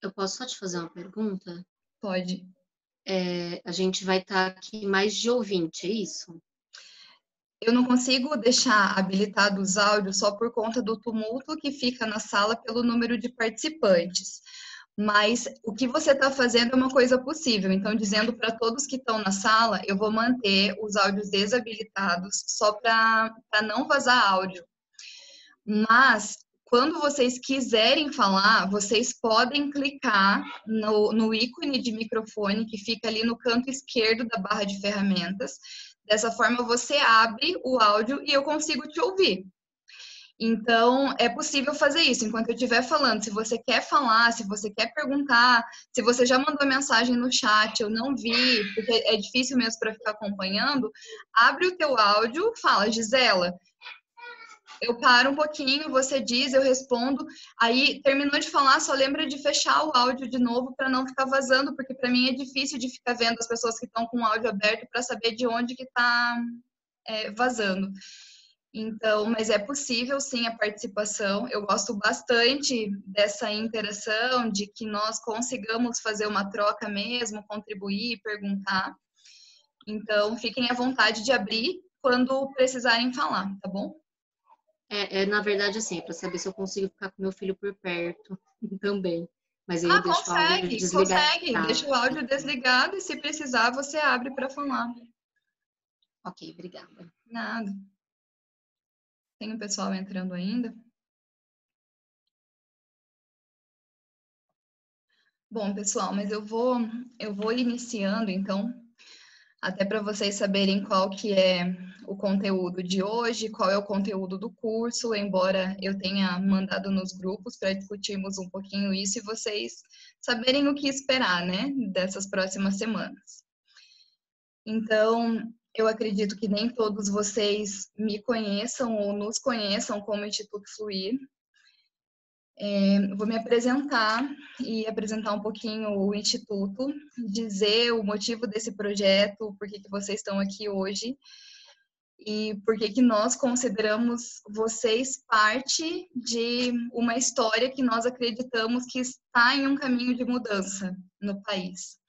Eu posso só te fazer uma pergunta? Pode. A gente vai estar aqui mais de ouvinte, é isso? Eu não consigo deixar habilitados os áudios só por conta do tumulto que fica na sala pelo número de participantes. Mas o que você está fazendo é uma coisa possível. Então, dizendo para todos que estão na sala, eu vou manter os áudios desabilitados só para não vazar áudio. Mas, quando vocês quiserem falar, vocês podem clicar no ícone de microfone que fica ali no canto esquerdo da barra de ferramentas. Dessa forma, você abre o áudio e eu consigo te ouvir. Então, é possível fazer isso enquanto eu estiver falando. Se você quer falar, se você quer perguntar, se você já mandou mensagem no chat, eu não vi, porque é difícil mesmo para ficar acompanhando, abre o teu áudio, fala, Gisela, eu paro um pouquinho, você diz, eu respondo. Aí, terminou de falar, só lembra de fechar o áudio de novo para não ficar vazando, porque para mim é difícil de ficar vendo as pessoas que estão com o áudio aberto para saber de onde que está vazando. Então, mas é possível sim a participação. Eu gosto bastante dessa interação, de que nós consigamos fazer uma troca mesmo, contribuir, perguntar. Então, fiquem à vontade de abrir quando precisarem falar, tá bom? Na verdade, assim, para saber se eu consigo ficar com meu filho por perto também. Mas aí eu Ah, deixo o áudio consegue, consegue. Deixa o desligado. áudio desligado e se precisar você abre para falar. Ok, obrigada. Nada. Tem o pessoal entrando ainda? Bom, pessoal, mas eu vou iniciando, então, até para vocês saberem qual que é o conteúdo de hoje, qual é o conteúdo do curso, embora eu tenha mandado nos grupos para discutirmos um pouquinho isso e vocês saberem o que esperar, né, dessas próximas semanas. Então, eu acredito que nem todos vocês me conheçam ou nos conheçam como Instituto Fluir. Vou me apresentar e apresentar um pouquinho o Instituto, dizer o motivo desse projeto, por que vocês estão aqui hoje e por que nós consideramos vocês parte de uma história que nós acreditamos que está em um caminho de mudança no país.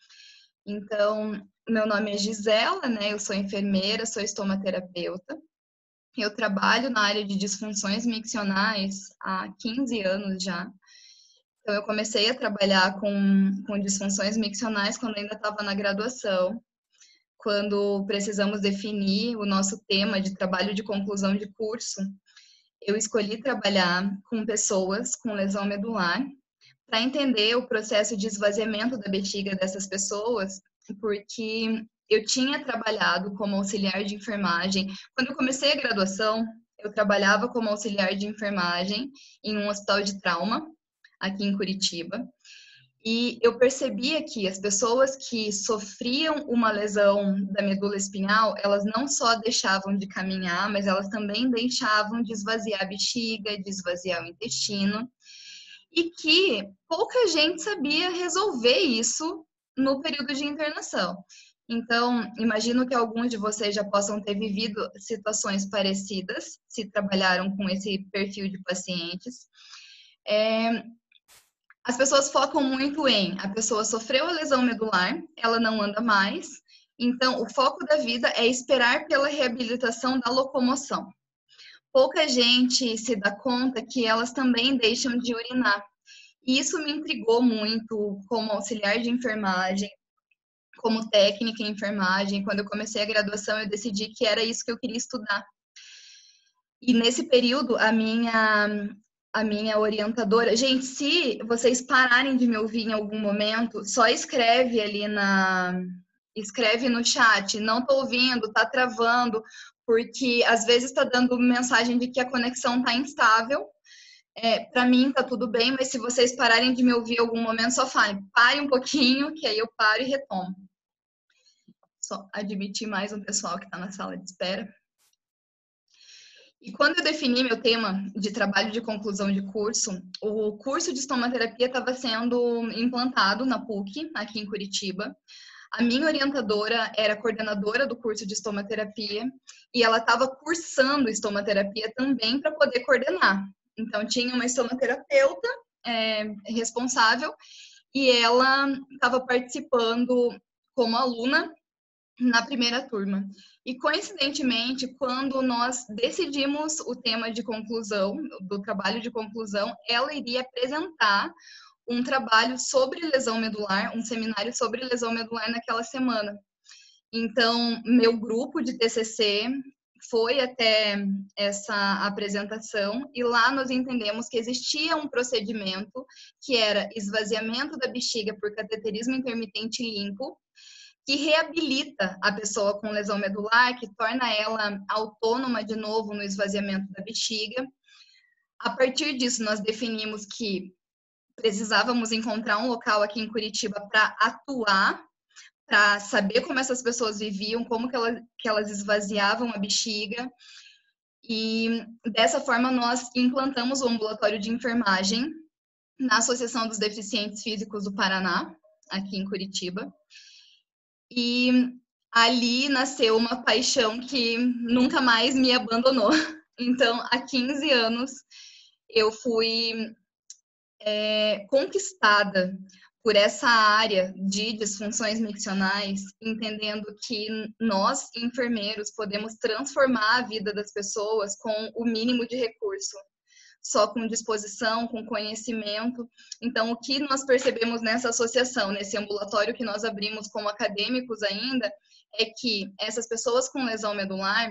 Então, meu nome é Gisela, né? Eu sou enfermeira, sou estomaterapeuta. Eu trabalho na área de disfunções miccionais há 15 anos já. Então, eu comecei a trabalhar com disfunções miccionais quando ainda estava na graduação, quando precisamos definir o nosso tema de trabalho de conclusão de curso. Eu escolhi trabalhar com pessoas com lesão medular para entender o processo de esvaziamento da bexiga dessas pessoas, porque eu tinha trabalhado como auxiliar de enfermagem. Quando eu comecei a graduação, eu trabalhava como auxiliar de enfermagem em um hospital de trauma, aqui em Curitiba. E eu percebia que as pessoas que sofriam uma lesão da medula espinhal, elas não só deixavam de caminhar, mas elas também deixavam de esvaziar a bexiga, de esvaziar o intestino e que pouca gente sabia resolver isso no período de internação. Então, imagino que alguns de vocês já possam ter vivido situações parecidas, se trabalharam com esse perfil de pacientes. As pessoas focam muito em a pessoa sofreu a lesão medular, ela não anda mais, então o foco da vida é esperar pela reabilitação da locomoção. Pouca gente se dá conta que elas também deixam de urinar. E isso me intrigou muito como auxiliar de enfermagem, como técnica em enfermagem. Quando eu comecei a graduação, eu decidi que era isso que eu queria estudar. E nesse período, a minha orientadora... Gente, se vocês pararem de me ouvir em algum momento, só escreve ali escreve no chat, não tô ouvindo, tá travando, porque às vezes está dando mensagem de que a conexão tá instável. Para mim tá tudo bem, mas se vocês pararem de me ouvir em algum momento, só falem, pare um pouquinho, que aí eu paro e retomo. Só admitir mais um pessoal que está na sala de espera. E quando eu defini meu tema de trabalho de conclusão de curso, o curso de estomaterapia estava sendo implantado na PUC, aqui em Curitiba. A minha orientadora era coordenadora do curso de estomaterapia e ela estava cursando estomaterapia também para poder coordenar. Então, tinha uma estomaterapeuta responsável e ela estava participando como aluna na primeira turma. E, coincidentemente, quando nós decidimos o tema de conclusão, do trabalho de conclusão, ela iria apresentar um trabalho sobre lesão medular, um seminário sobre lesão medular naquela semana. Então, meu grupo de TCC foi até essa apresentação e lá nós entendemos que existia um procedimento que era esvaziamento da bexiga por cateterismo intermitente limpo, que reabilita a pessoa com lesão medular, que torna ela autônoma de novo no esvaziamento da bexiga. A partir disso, nós definimos que precisávamos encontrar um local aqui em Curitiba para atuar, para saber como essas pessoas viviam, como que elas esvaziavam a bexiga. E dessa forma nós implantamos o ambulatório de enfermagem na Associação dos Deficientes Físicos do Paraná, aqui em Curitiba. E ali nasceu uma paixão que nunca mais me abandonou. Então, há 15 anos, eu fui conquistada por essa área de disfunções miccionais, entendendo que nós, enfermeiros, podemos transformar a vida das pessoas com o mínimo de recurso, só com disposição, com conhecimento. Então, o que nós percebemos nessa associação, nesse ambulatório que nós abrimos como acadêmicos ainda, é que essas pessoas com lesão medular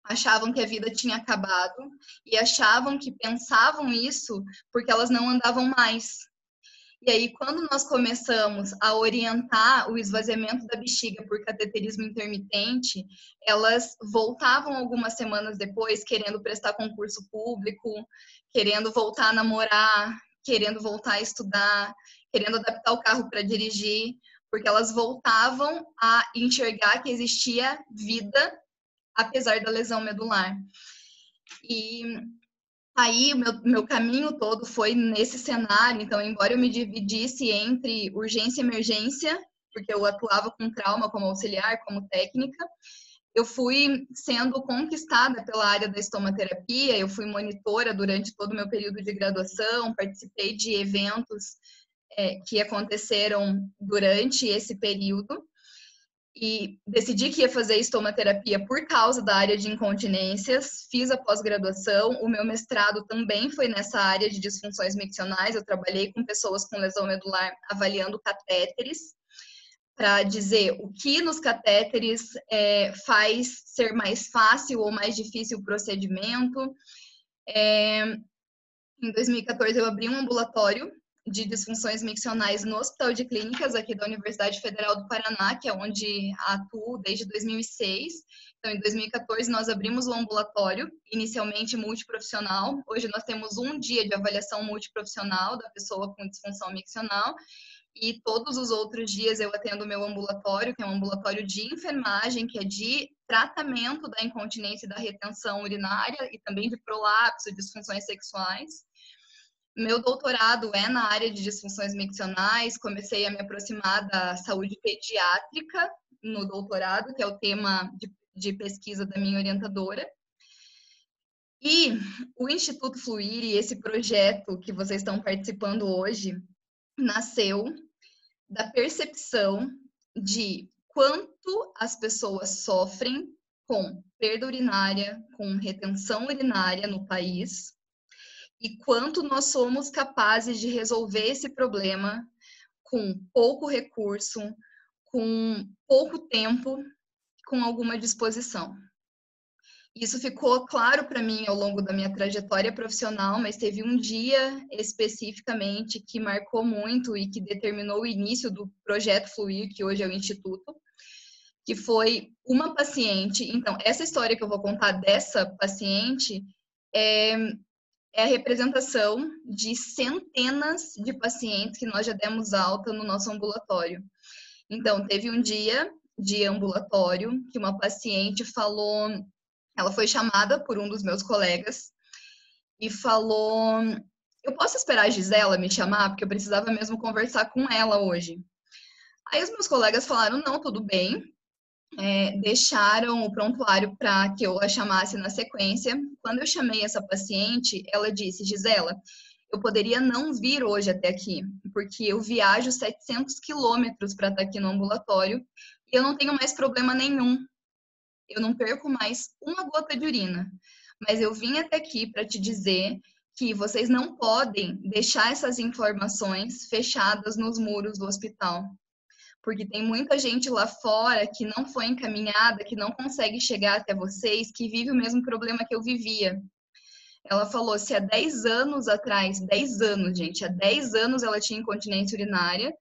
achavam que a vida tinha acabado e achavam que pensavam isso porque elas não andavam mais. E aí, quando nós começamos a orientar o esvaziamento da bexiga por cateterismo intermitente, elas voltavam algumas semanas depois querendo prestar concurso público, querendo voltar a namorar, querendo voltar a estudar, querendo adaptar o carro para dirigir, porque elas voltavam a enxergar que existia vida apesar da lesão medular. E aí, meu caminho todo foi nesse cenário. Então, embora eu me dividisse entre urgência e emergência, porque eu atuava com trauma como auxiliar, como técnica, eu fui sendo conquistada pela área da estomaterapia, eu fui monitora durante todo o meu período de graduação, participei de eventos que aconteceram durante esse período, e decidi que ia fazer estomaterapia por causa da área de incontinências, fiz a pós-graduação, o meu mestrado também foi nessa área de disfunções miccionais, eu trabalhei com pessoas com lesão medular avaliando catéteres, para dizer o que nos catéteres faz ser mais fácil ou mais difícil o procedimento. Em 2014 eu abri um ambulatório de disfunções miccionais no Hospital de Clínicas aqui da Universidade Federal do Paraná, que é onde atuo desde 2006. Então, em 2014, nós abrimos o ambulatório, inicialmente multiprofissional. Hoje nós temos um dia de avaliação multiprofissional da pessoa com disfunção miccional, e todos os outros dias eu atendo o meu ambulatório, que é um ambulatório de enfermagem, que é de tratamento da incontinência e da retenção urinária, e também de prolapso, disfunções sexuais. Meu doutorado é na área de disfunções miccionais, comecei a me aproximar da saúde pediátrica no doutorado, que é o tema de pesquisa da minha orientadora. E o Instituto Fluir e esse projeto que vocês estão participando hoje nasceu da percepção de quanto as pessoas sofrem com perda urinária, com retenção urinária no país, e quanto nós somos capazes de resolver esse problema com pouco recurso, com pouco tempo, com alguma disposição. Isso ficou claro para mim ao longo da minha trajetória profissional, mas teve um dia especificamente que marcou muito e que determinou o início do projeto Fluir, que hoje é o Instituto, que foi uma paciente. Então, essa história que eu vou contar dessa paciente é a representação de centenas de pacientes que nós já demos alta no nosso ambulatório. Então, teve um dia de ambulatório que uma paciente falou, ela foi chamada por um dos meus colegas e falou: eu posso esperar a Gisela me chamar? Porque eu precisava mesmo conversar com ela hoje. Aí os meus colegas falaram: não, tudo bem. Deixaram o prontuário para que eu a chamasse na sequência. Quando eu chamei essa paciente, ela disse: Gisela, eu poderia não vir hoje até aqui, porque eu viajo 700 quilômetros para estar aqui no ambulatório e eu não tenho mais problema nenhum. Eu não perco mais uma gota de urina. Mas eu vim até aqui para te dizer que vocês não podem deixar essas informações fechadas nos muros do hospital. Porque tem muita gente lá fora que não foi encaminhada, que não consegue chegar até vocês, que vive o mesmo problema que eu vivia. Ela falou se há 10 anos atrás, 10 anos, gente, há 10 anos ela tinha incontinência urinária.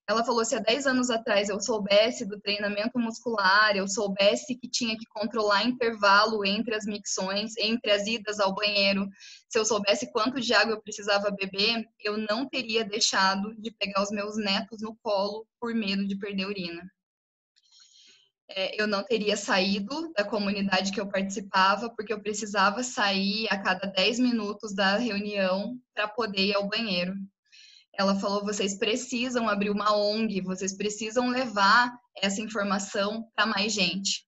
Ela falou se há 10 anos atrás eu soubesse do treinamento muscular, eu soubesse que tinha que controlar intervalo entre as micções, entre as idas ao banheiro, se eu soubesse quanto de água eu precisava beber, eu não teria deixado de pegar os meus netos no colo por medo de perder urina. Eu não teria saído da comunidade que eu participava, porque eu precisava sair a cada 10 minutos da reunião para poder ir ao banheiro. Ela falou, vocês precisam abrir uma ONG, vocês precisam levar essa informação para mais gente.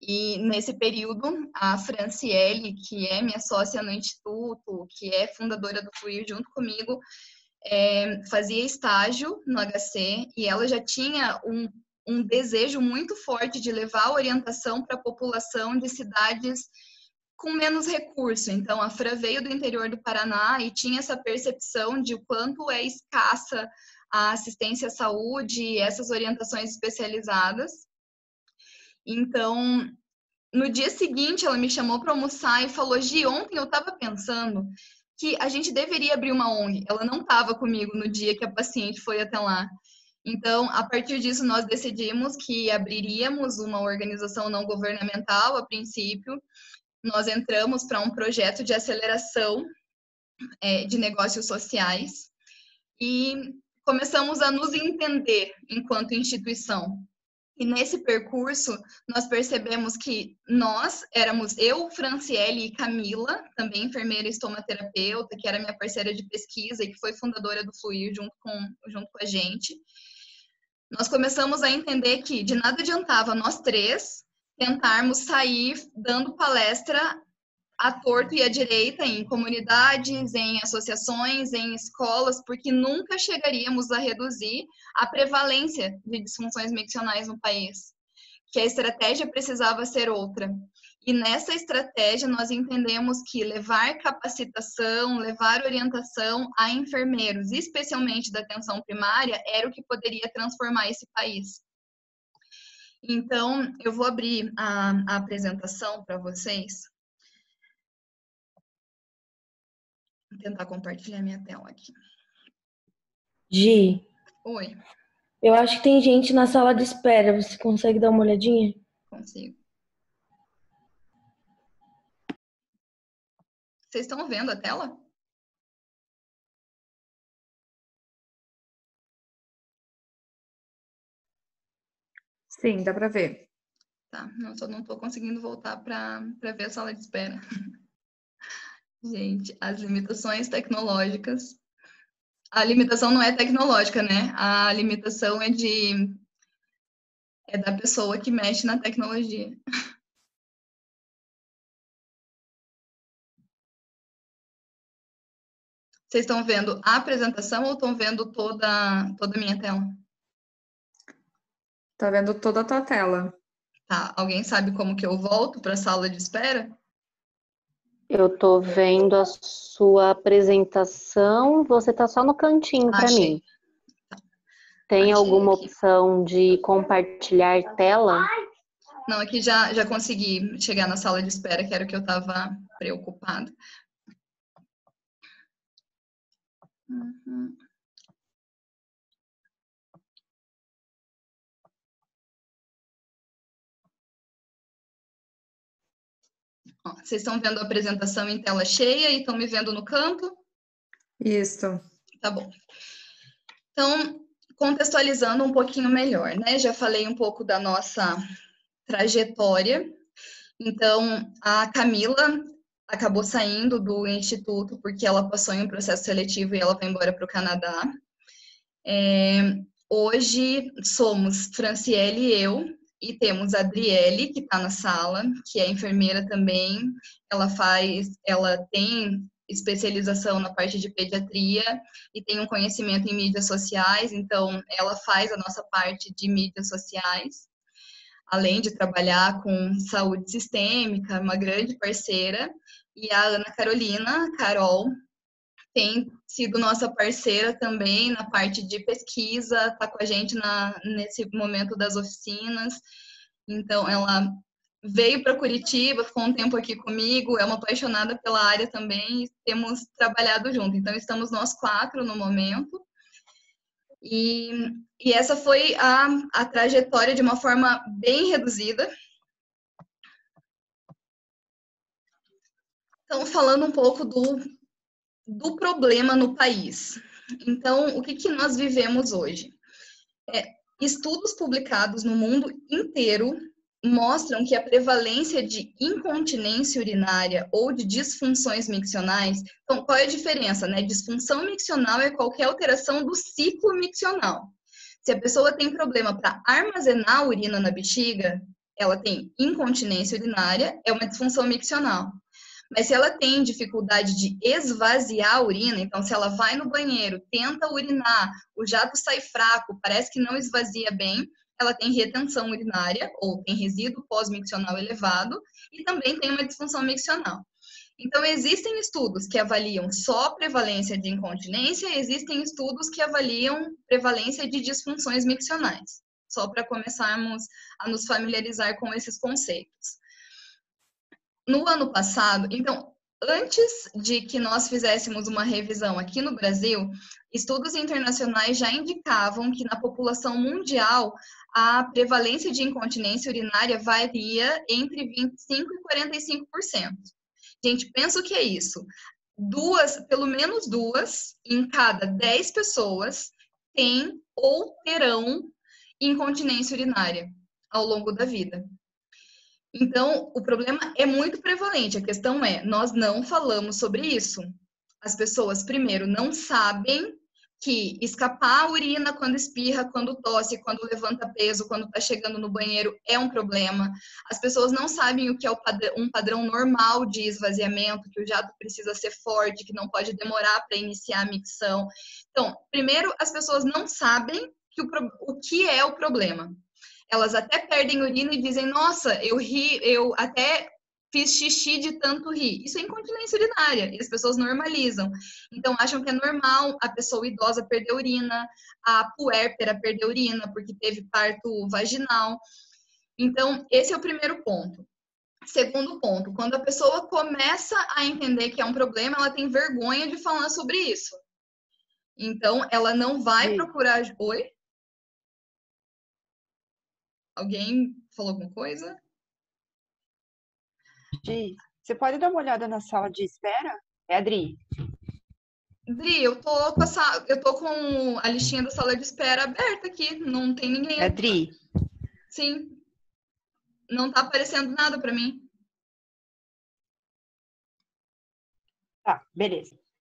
E nesse período, a Franciele, que é minha sócia no Instituto, que é fundadora do Fluir junto comigo, fazia estágio no HC e ela já tinha um desejo muito forte de levar a orientação para a população de cidades com menos recurso. Então, a Fran veio do interior do Paraná e tinha essa percepção de o quanto é escassa a assistência à saúde, essas orientações especializadas. Então, no dia seguinte, ela me chamou para almoçar e falou, Gi, ontem eu estava pensando que a gente deveria abrir uma ONG. Ela não estava comigo no dia que a paciente foi até lá. Então, a partir disso, nós decidimos que abriríamos uma organização não governamental, a princípio. Nós entramos para um projeto de aceleração de negócios sociais e começamos a nos entender enquanto instituição. E nesse percurso, nós percebemos que nós éramos eu, Franciele e Camila, também enfermeira e estomaterapeuta, que era minha parceira de pesquisa e que foi fundadora do Fluir junto com a gente. Nós começamos a entender que de nada adiantava nós três tentarmos sair dando palestra à torto e à direita em comunidades, em associações, em escolas, porque nunca chegaríamos a reduzir a prevalência de disfunções miccionais no país. Que a estratégia precisava ser outra. E nessa estratégia nós entendemos que levar capacitação, levar orientação a enfermeiros, especialmente da atenção primária, era o que poderia transformar esse país. Então, eu vou abrir a apresentação para vocês. Vou tentar compartilhar minha tela aqui. Gi, Oi. eu acho que tem gente na sala de espera. Você consegue dar uma olhadinha? Consigo. Vocês estão vendo a tela? Sim, dá para ver. Tá, só não estou conseguindo voltar para ver a sala de espera. Gente, as limitações tecnológicas. A limitação não é tecnológica, né? A limitação é da pessoa que mexe na tecnologia. Vocês estão vendo a apresentação ou estão vendo toda a minha tela? Tá vendo toda a tua tela. Tá, alguém sabe como que eu volto para a sala de espera? Eu tô vendo a sua apresentação, você tá só no cantinho para mim. Tem Achei alguma aqui. opção de compartilhar tela? Não, aqui já consegui chegar na sala de espera, que era o que eu estava preocupada. Uhum. Ó, vocês estão vendo a apresentação em tela cheia e estão me vendo no canto? Isso. Tá bom. Então, contextualizando um pouquinho melhor, né? Já falei um pouco da nossa trajetória. Então, a Camila acabou saindo do instituto porque ela passou em um processo seletivo e ela vai embora para o Canadá. Hoje somos Franciele e eu, e temos a Adriele, que está na sala, que é enfermeira também. Ela tem especialização na parte de pediatria e tem um conhecimento em mídias sociais, então ela faz a nossa parte de mídias sociais, além de trabalhar com saúde sistêmica, uma grande parceira. E a Ana Carolina, Carol, tem sido nossa parceira também na parte de pesquisa, está com a gente nesse momento das oficinas. Então, ela veio para Curitiba, ficou um tempo aqui comigo, é uma apaixonada pela área também, e temos trabalhado junto. Então, estamos nós 4 no momento. E essa foi a trajetória de uma forma bem reduzida. Então, falando um pouco do problema no país. Então, o que nós vivemos hoje? Estudos publicados no mundo inteiro mostram que a prevalência de incontinência urinária ou de disfunções miccionais, então qual é a diferença, né? Disfunção miccional é qualquer alteração do ciclo miccional. Se a pessoa tem problema para armazenar a urina na bexiga, ela tem incontinência urinária, é uma disfunção miccional. Mas se ela tem dificuldade de esvaziar a urina, então se ela vai no banheiro, tenta urinar, o jato sai fraco, parece que não esvazia bem, ela tem retenção urinária, ou tem resíduo pós-miccional elevado, e também tem uma disfunção miccional. Então, existem estudos que avaliam só prevalência de incontinência, existem estudos que avaliam prevalência de disfunções miccionais, só para começarmos a nos familiarizar com esses conceitos. No ano passado, então, antes de que nós fizéssemos uma revisão aqui no Brasil, estudos internacionais já indicavam que na população mundial a prevalência de incontinência urinária varia entre 25% e 45%. Gente, pensa o que é isso. Pelo menos 2 em cada 10 pessoas têm ou terão incontinência urinária ao longo da vida. Então, o problema é muito prevalente. A questão é, nós não falamos sobre isso. As pessoas, primeiro, não sabem que escapar a urina quando espirra, quando tosse, quando levanta peso, quando está chegando no banheiro é um problema. As pessoas não sabem o que é um padrão normal de esvaziamento, que o jato precisa ser forte, que não pode demorar para iniciar a micção. Então, primeiro, as pessoas não sabem o que é o problema. Elas até perdem urina e dizem, nossa, eu até fiz xixi de tanto rir. Isso é incontinência urinária, e as pessoas normalizam. Então, acham que é normal a pessoa idosa perder urina, a puérpera perder urina, porque teve parto vaginal. Então, esse é o primeiro ponto. Segundo ponto, quando a pessoa começa a entender que é um problema, ela tem vergonha de falar sobre isso. Então, ela não vai procurar... Oi? Alguém falou alguma coisa? Gi, você pode dar uma olhada na sala de espera? É a Dri. Dri, eu tô com a listinha da sala de espera aberta aqui, não tem ninguém. É a Dri? Sim. Não tá aparecendo nada para mim. Tá, beleza.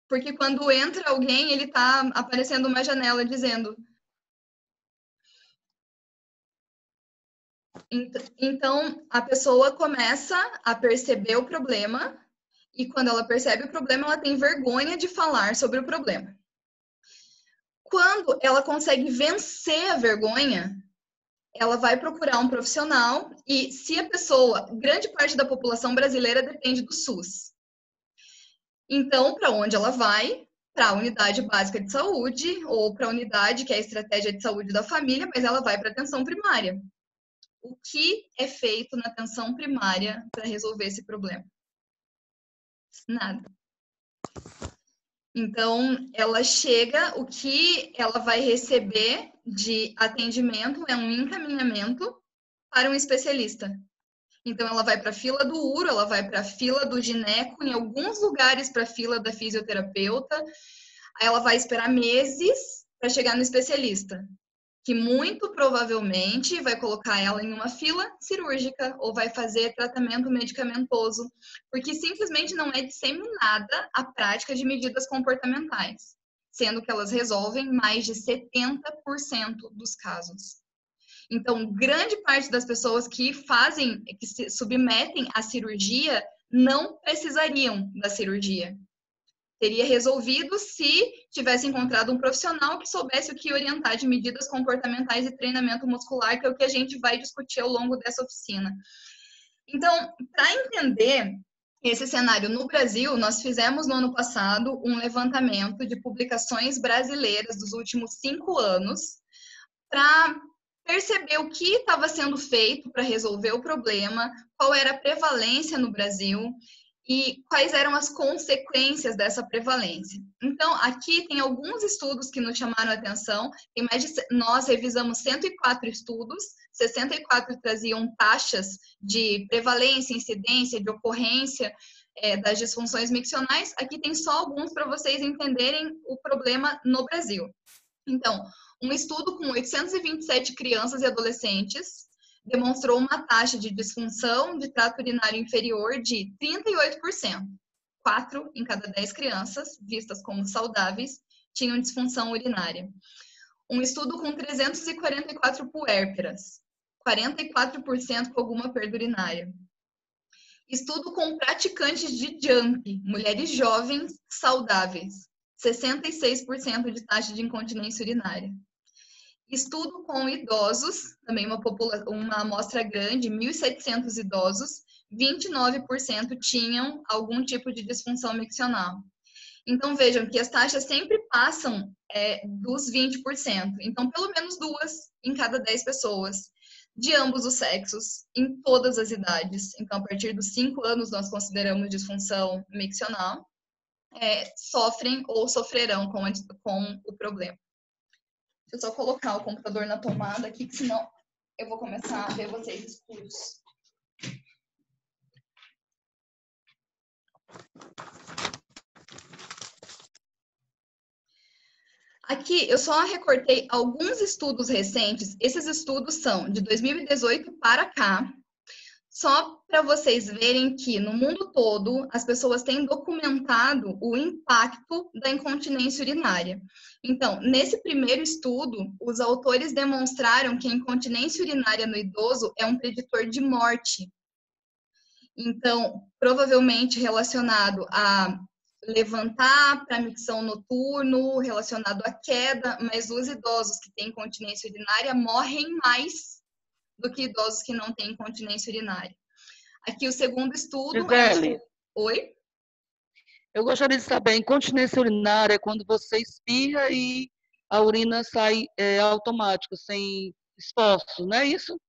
Porque quando entra alguém, ele tá aparecendo uma janela dizendo... Então, a pessoa começa a perceber o problema e quando ela percebe o problema, ela tem vergonha de falar sobre o problema. Quando ela consegue vencer a vergonha, ela vai procurar um profissional e se a pessoa, grande parte da população brasileira depende do SUS. Então, para onde ela vai? Para a unidade básica de saúde ou para a unidade que é a estratégia de saúde da família, mas ela vai para a atenção primária. O que é feito na atenção primária para resolver esse problema? Nada. Então, ela chega, o que ela vai receber de atendimento é um encaminhamento para um especialista. Então, ela vai para a fila do uro, ela vai para a fila do gineco, em alguns lugares para a fila da fisioterapeuta. Aí ela vai esperar meses para chegar no especialista, que muito provavelmente vai colocar ela em uma fila cirúrgica ou vai fazer tratamento medicamentoso, porque simplesmente não é disseminada a prática de medidas comportamentais, sendo que elas resolvem mais de 70% dos casos. Então, grande parte das pessoas que se submetem à cirurgia não precisariam da cirurgia. teria resolvido se tivesse encontrado um profissional que soubesse o que orientar de medidas comportamentais e treinamento muscular, que é o que a gente vai discutir ao longo dessa oficina. Então, para entender esse cenário no Brasil, nós fizemos no ano passado um levantamento de publicações brasileiras dos últimos 5 anos para perceber o que estava sendo feito para resolver o problema, qual era a prevalência no Brasil e quais eram as consequências dessa prevalência. Então, aqui tem alguns estudos que nos chamaram a atenção. Nós revisamos 104 estudos, 64 traziam taxas de prevalência, incidência, de ocorrência das disfunções miccionais. Aqui tem só alguns para vocês entenderem o problema no Brasil. Então, um estudo com 827 crianças e adolescentes demonstrou uma taxa de disfunção de trato urinário inferior de 38%. 4 em cada 10 crianças, vistas como saudáveis, tinham disfunção urinária. Um estudo com 344 puérperas, 44% com alguma perda urinária. Estudo com praticantes de jump, mulheres jovens saudáveis, 66% de taxa de incontinência urinária. Estudo com idosos, também uma amostra grande, 1.700 idosos, 29% tinham algum tipo de disfunção miccional. Então, vejam que as taxas sempre passam dos 20%. Então, pelo menos 2 em cada 10 pessoas, de ambos os sexos, em todas as idades. Então, a partir dos 5 anos, nós consideramos disfunção miccional, sofrem ou sofrerão com o problema. Deixa eu só colocar o computador na tomada aqui, que senão eu vou começar a ver vocês escuros. Aqui eu só recortei alguns estudos recentes. Esses estudos são de 2018 para cá. Só para vocês verem que no mundo todo as pessoas têm documentado o impacto da incontinência urinária. Então, nesse primeiro estudo, os autores demonstraram que a incontinência urinária no idoso é um preditor de morte. Então, provavelmente relacionado a levantar para micção noturno, relacionado à queda, mas os idosos que têm incontinência urinária morrem mais do que idosos que não têm incontinência urinária. Aqui o segundo estudo... Gisele, Oi? eu gostaria de saber, incontinência urinária é quando você espirra e a urina sai automático, sem esforço, não é isso?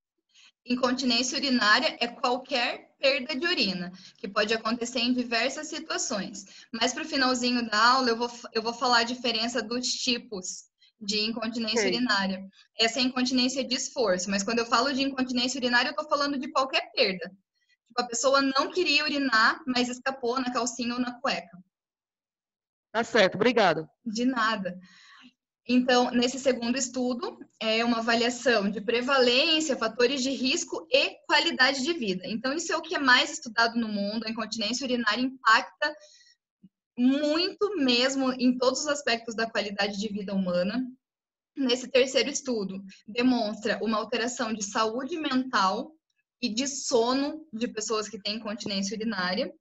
Incontinência urinária é qualquer perda de urina, que pode acontecer em diversas situações. Mas para o finalzinho da aula eu vou falar a diferença dos tipos de incontinência urinária. Essa é a incontinência de esforço, mas quando eu falo de incontinência urinária, eu estou falando de qualquer perda. Tipo, a pessoa não queria urinar, mas escapou na calcinha ou na cueca. Tá certo, obrigada. De nada. Então, nesse segundo estudo, é uma avaliação de prevalência, fatores de risco e qualidade de vida. Então, isso é o que é mais estudado no mundo. A incontinência urinária impacta muito mesmo em todos os aspectos da qualidade de vida humana. Nesse terceiro estudo, demonstra uma alteração de saúde mental e de sono de pessoas que têm incontinência urinária.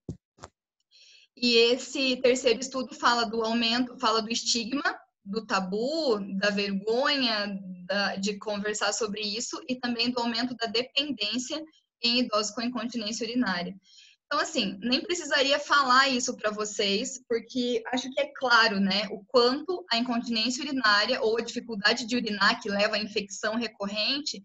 E esse terceiro estudo fala do aumento, fala do estigma, do tabu, da vergonha de conversar sobre isso e também do aumento da dependência em idosos com incontinência urinária. Então, assim, nem precisaria falar isso para vocês, porque acho que é claro, né, o quanto a incontinência urinária ou a dificuldade de urinar que leva à infecção recorrente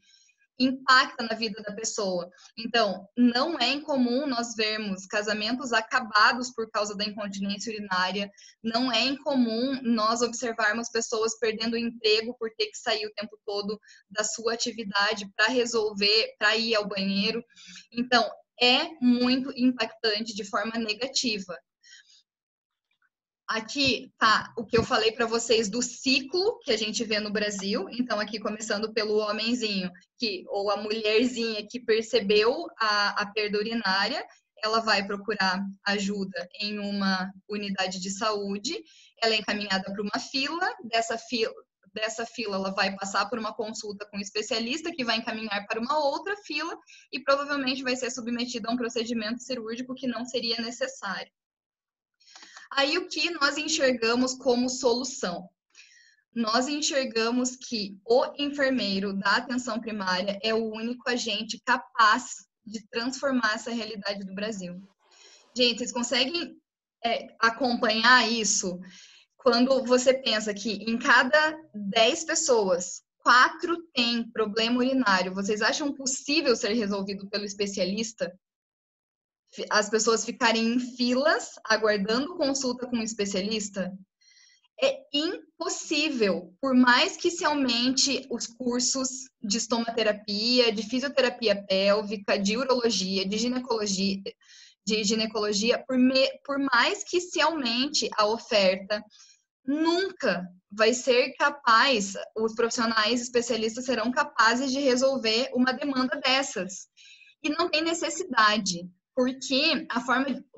impacta na vida da pessoa. Então, não é incomum nós vermos casamentos acabados por causa da incontinência urinária, não é incomum nós observarmos pessoas perdendo o emprego por ter que sair o tempo todo da sua atividade para resolver, para ir ao banheiro. Então, é muito impactante de forma negativa. Aqui tá o que eu falei para vocês do ciclo que a gente vê no Brasil. Então, aqui começando pelo homenzinho, ou a mulherzinha que percebeu a perda urinária, ela vai procurar ajuda em uma unidade de saúde, ela é encaminhada para uma fila, dessa fila ela vai passar por uma consulta com um especialista que vai encaminhar para uma outra fila e provavelmente vai ser submetida a um procedimento cirúrgico que não seria necessário. Aí o que nós enxergamos como solução? Nós enxergamos que o enfermeiro da atenção primária é o único agente capaz de transformar essa realidade do Brasil. Gente, vocês conseguem acompanhar isso? Quando você pensa que em cada 10 pessoas, 4 têm problema urinário, vocês acham possível ser resolvido pelo especialista? As pessoas ficarem em filas aguardando consulta com um especialista? É impossível, por mais que se aumente os cursos de estomaterapia, de fisioterapia pélvica, de urologia, de ginecologia, por mais que se aumente a oferta, nunca vai ser capaz, os profissionais especialistas serão capazes de resolver uma demanda dessas. E não tem necessidade, porque a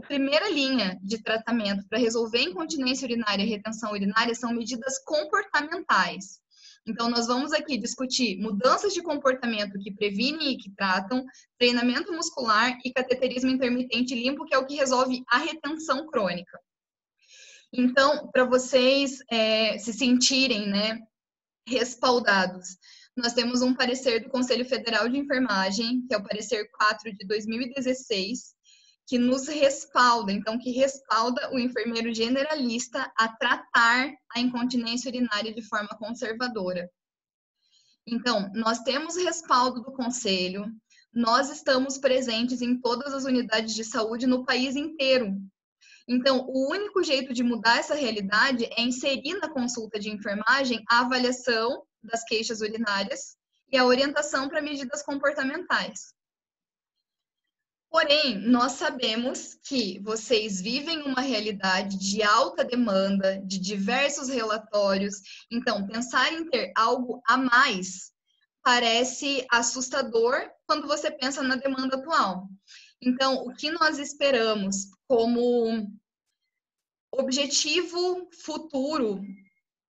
primeira linha de tratamento para resolver incontinência urinária e retenção urinária são medidas comportamentais. Então, nós vamos aqui discutir mudanças de comportamento que previnem e que tratam, treinamento muscular e cateterismo intermitente limpo, que é o que resolve a retenção crônica. Então, para vocês se sentirem, né, respaldados, nós temos um parecer do Conselho Federal de Enfermagem, que é o parecer 4 de 2016, que nos respalda, então, que respalda o enfermeiro generalista a tratar a incontinência urinária de forma conservadora. Então, nós temos respaldo do Conselho, nós estamos presentes em todas as unidades de saúde no país inteiro. Então, o único jeito de mudar essa realidade é inserir na consulta de enfermagem a avaliação das queixas urinárias e a orientação para medidas comportamentais. Porém, nós sabemos que vocês vivem uma realidade de alta demanda, de diversos relatórios. Então, pensar em ter algo a mais parece assustador quando você pensa na demanda atual. Então, o que nós esperamos como objetivo futuro,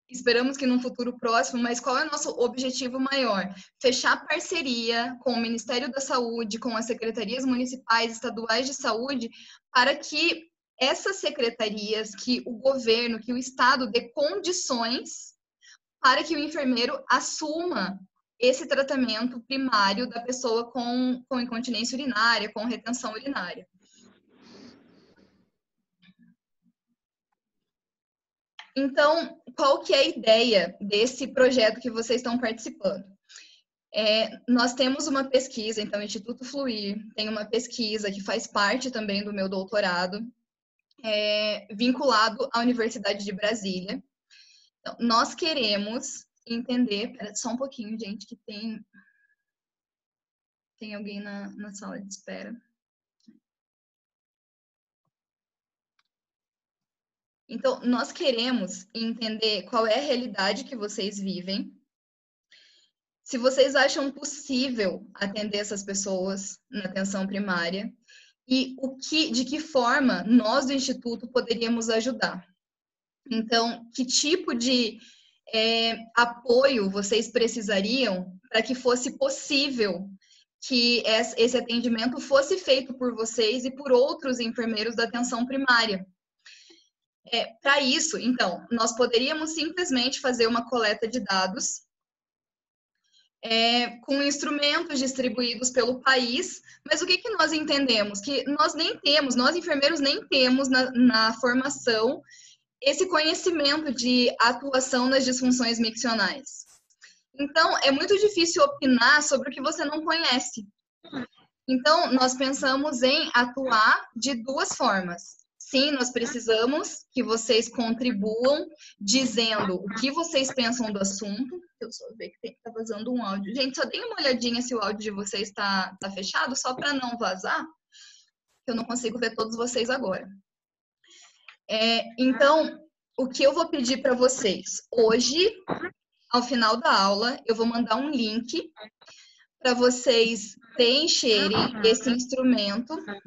esperamos que num futuro próximo, mas qual é o nosso objetivo maior? Fechar parceria com o Ministério da Saúde, com as secretarias municipais, estaduais de saúde, para que essas secretarias, que o governo, que o Estado dê condições para que o enfermeiro assuma esse tratamento primário da pessoa com incontinência urinária, com retenção urinária. Então, qual que é a ideia desse projeto que vocês estão participando? Nós temos uma pesquisa, então, o Instituto Fluir tem uma pesquisa que faz parte também do meu doutorado, vinculado à Universidade de Brasília. Então, nós queremos entender... Pera, só um pouquinho, gente, que tem alguém na sala de espera. Então, nós queremos entender qual é a realidade que vocês vivem, se vocês acham possível atender essas pessoas na atenção primária e de que forma nós do Instituto poderíamos ajudar. Então, que tipo de apoio vocês precisariam para que fosse possível que esse atendimento fosse feito por vocês e por outros enfermeiros da atenção primária. Para isso, então, nós poderíamos simplesmente fazer uma coleta de dados com instrumentos distribuídos pelo país, mas o que nós entendemos? Que nós enfermeiros nem temos na formação esse conhecimento de atuação nas disfunções miccionais. Então, é muito difícil opinar sobre o que você não conhece. Então, nós pensamos em atuar de duas formas. Sim, nós precisamos que vocês contribuam dizendo o que vocês pensam do assunto. Eu só ver que tá vazando um áudio. Gente, só deem uma olhadinha se o áudio de vocês está fechado, só para não vazar, que eu não consigo ver todos vocês agora. Então, o que eu vou pedir para vocês? Hoje, ao final da aula, eu vou mandar um link para vocês preencherem esse instrumento. Deixa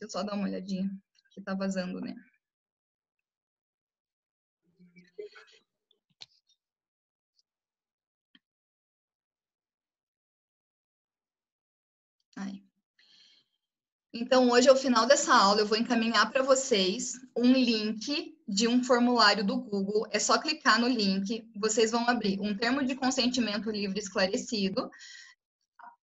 eu só dar uma olhadinha, que tá vazando, né? Ai. Então, hoje, ao final dessa aula, eu vou encaminhar para vocês um link de um formulário do Google. É só clicar no link, vocês vão abrir um termo de consentimento livre esclarecido,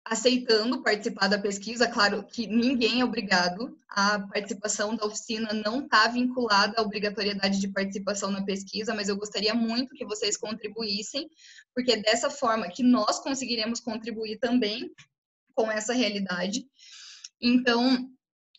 aceitando participar da pesquisa. Claro que ninguém é obrigado, a participação da oficina não está vinculada à obrigatoriedade de participação na pesquisa, mas eu gostaria muito que vocês contribuíssem, porque é dessa forma que nós conseguiremos contribuir também com essa realidade. Então,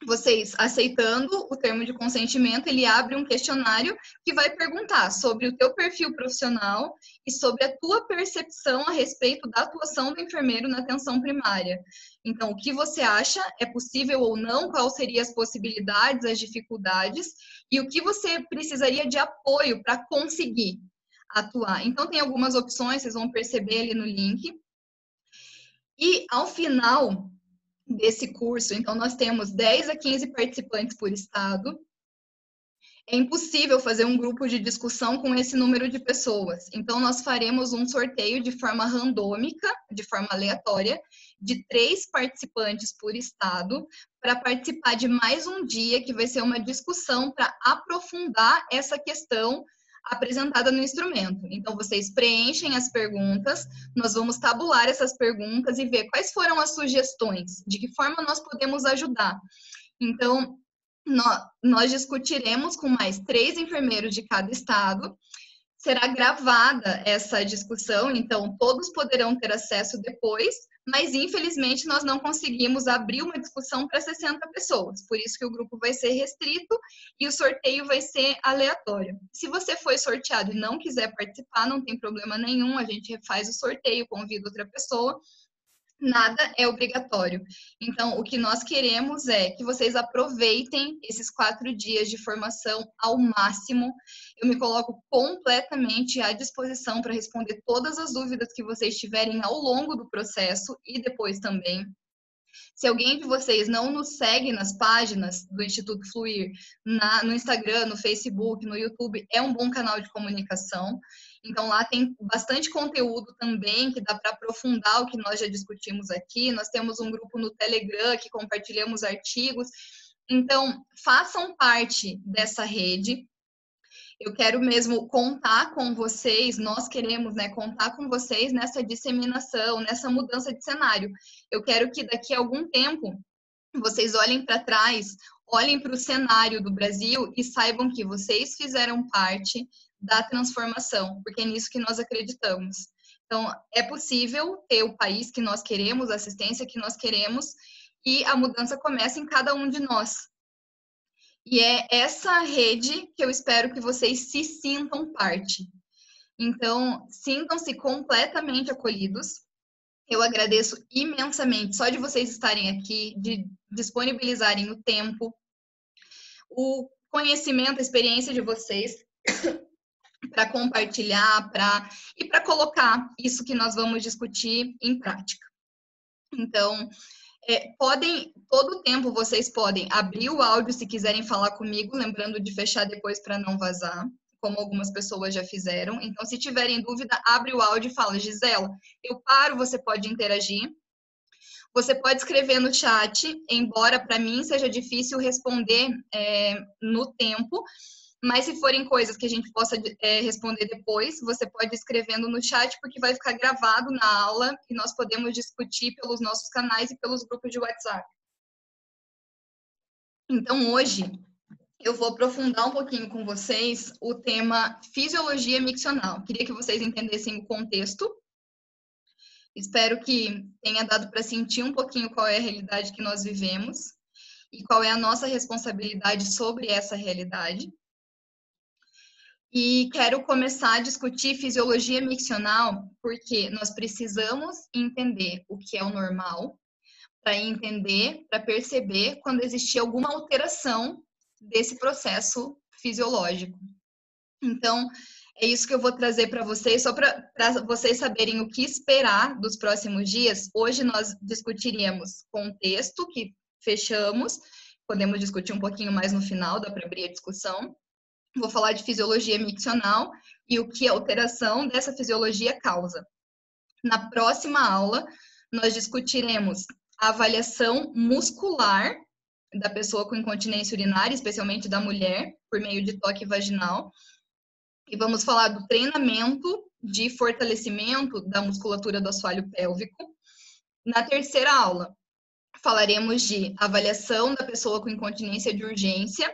vocês aceitando o termo de consentimento, ele abre um questionário que vai perguntar sobre o teu perfil profissional e sobre a tua percepção a respeito da atuação do enfermeiro na atenção primária. Então, o que você acha é possível ou não, quais seriam as possibilidades, as dificuldades e o que você precisaria de apoio para conseguir atuar. Então, tem algumas opções, vocês vão perceber ali no link. E, ao final desse curso, então nós temos 10 a 15 participantes por estado. É impossível fazer um grupo de discussão com esse número de pessoas. Então nós faremos um sorteio de forma randômica, de forma aleatória, de 3 participantes por estado, para participar de mais um dia, que vai ser uma discussão para aprofundar essa questão apresentada no instrumento. Então, vocês preenchem as perguntas, nós vamos tabular essas perguntas e ver quais foram as sugestões, de que forma nós podemos ajudar. Então, nós discutiremos com mais 3 enfermeiros de cada estado, será gravada essa discussão, então todos poderão ter acesso depois, mas infelizmente nós não conseguimos abrir uma discussão para 60 pessoas, por isso que o grupo vai ser restrito e o sorteio vai ser aleatório. Se você foi sorteado e não quiser participar, não tem problema nenhum, a gente refaz o sorteio, convida outra pessoa, nada é obrigatório. Então, o que nós queremos é que vocês aproveitem esses 4 dias de formação ao máximo. Eu me coloco completamente à disposição para responder todas as dúvidas que vocês tiverem ao longo do processo e depois também. Se alguém de vocês não nos segue nas páginas do Instituto Fluir, no Instagram, no Facebook, no YouTube, é um bom canal de comunicação. Então, lá tem bastante conteúdo também, que dá para aprofundar o que nós já discutimos aqui. Nós temos um grupo no Telegram, que compartilhamos artigos. Então, façam parte dessa rede. Eu quero mesmo contar com vocês, nós queremos, né, contar com vocês nessa disseminação, nessa mudança de cenário. Eu quero que daqui a algum tempo vocês olhem para trás, olhem para o cenário do Brasil e saibam que vocês fizeram parte da transformação, porque é nisso que nós acreditamos. Então, é possível ter o país que nós queremos, a assistência que nós queremos, e a mudança começa em cada um de nós. E é essa rede que eu espero que vocês se sintam parte. Então, sintam-se completamente acolhidos. Eu agradeço imensamente só de vocês estarem aqui, de disponibilizarem o tempo, o conhecimento, a experiência de vocês para compartilhar e para colocar isso que nós vamos discutir em prática. Então, todo o tempo vocês podem abrir o áudio se quiserem falar comigo, lembrando de fechar depois para não vazar, como algumas pessoas já fizeram. Então, se tiverem dúvida, abre o áudio e fala: Gisela, eu paro, você pode interagir. Você pode escrever no chat, embora para mim seja difícil responder no tempo, mas se forem coisas que a gente possa responder depois, você pode ir escrevendo no chat, porque vai ficar gravado na aula e nós podemos discutir pelos nossos canais e pelos grupos de WhatsApp. Então, hoje, eu vou aprofundar um pouquinho com vocês o tema fisiologia miccional. Queria que vocês entendessem o contexto. Espero que tenha dado para sentir um pouquinho qual é a realidade que nós vivemos e qual é a nossa responsabilidade sobre essa realidade. E quero começar a discutir fisiologia miccional porque nós precisamos entender o que é o normal, para entender, para perceber quando existir alguma alteração desse processo fisiológico. Então, é isso que eu vou trazer para vocês, só para vocês saberem o que esperar dos próximos dias. Hoje nós discutiremos contexto, que fechamos, podemos discutir um pouquinho mais no final, dá para abrir a discussão. Vou falar de fisiologia miccional e o que a alteração dessa fisiologia causa. Na próxima aula, nós discutiremos a avaliação muscular da pessoa com incontinência urinária, especialmente da mulher, por meio de toque vaginal. E vamos falar do treinamento de fortalecimento da musculatura do assoalho pélvico. Na terceira aula, falaremos de avaliação da pessoa com incontinência de urgência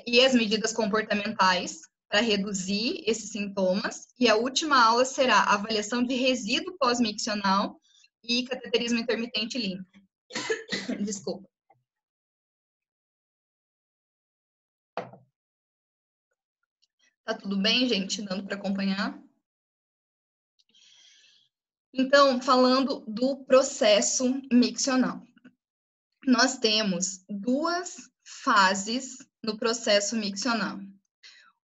e as medidas comportamentais para reduzir esses sintomas. E a última aula será avaliação de resíduo pós-miccional e cateterismo intermitente limpo. Desculpa. Tá tudo bem, gente? Dando para acompanhar? Então, falando do processo miccional. Nós temos duas fases no processo miccional.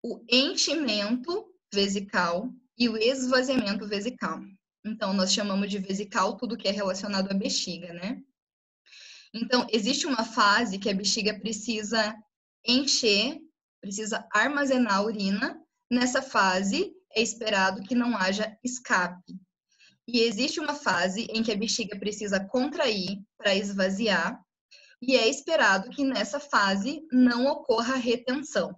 O enchimento vesical e o esvaziamento vesical. Então, nós chamamos de vesical tudo que é relacionado à bexiga, né? Então, existe uma fase que a bexiga precisa encher, precisa armazenar a urina. Nessa fase, é esperado que não haja escape. E existe uma fase em que a bexiga precisa contrair para esvaziar, e é esperado que nessa fase não ocorra retenção.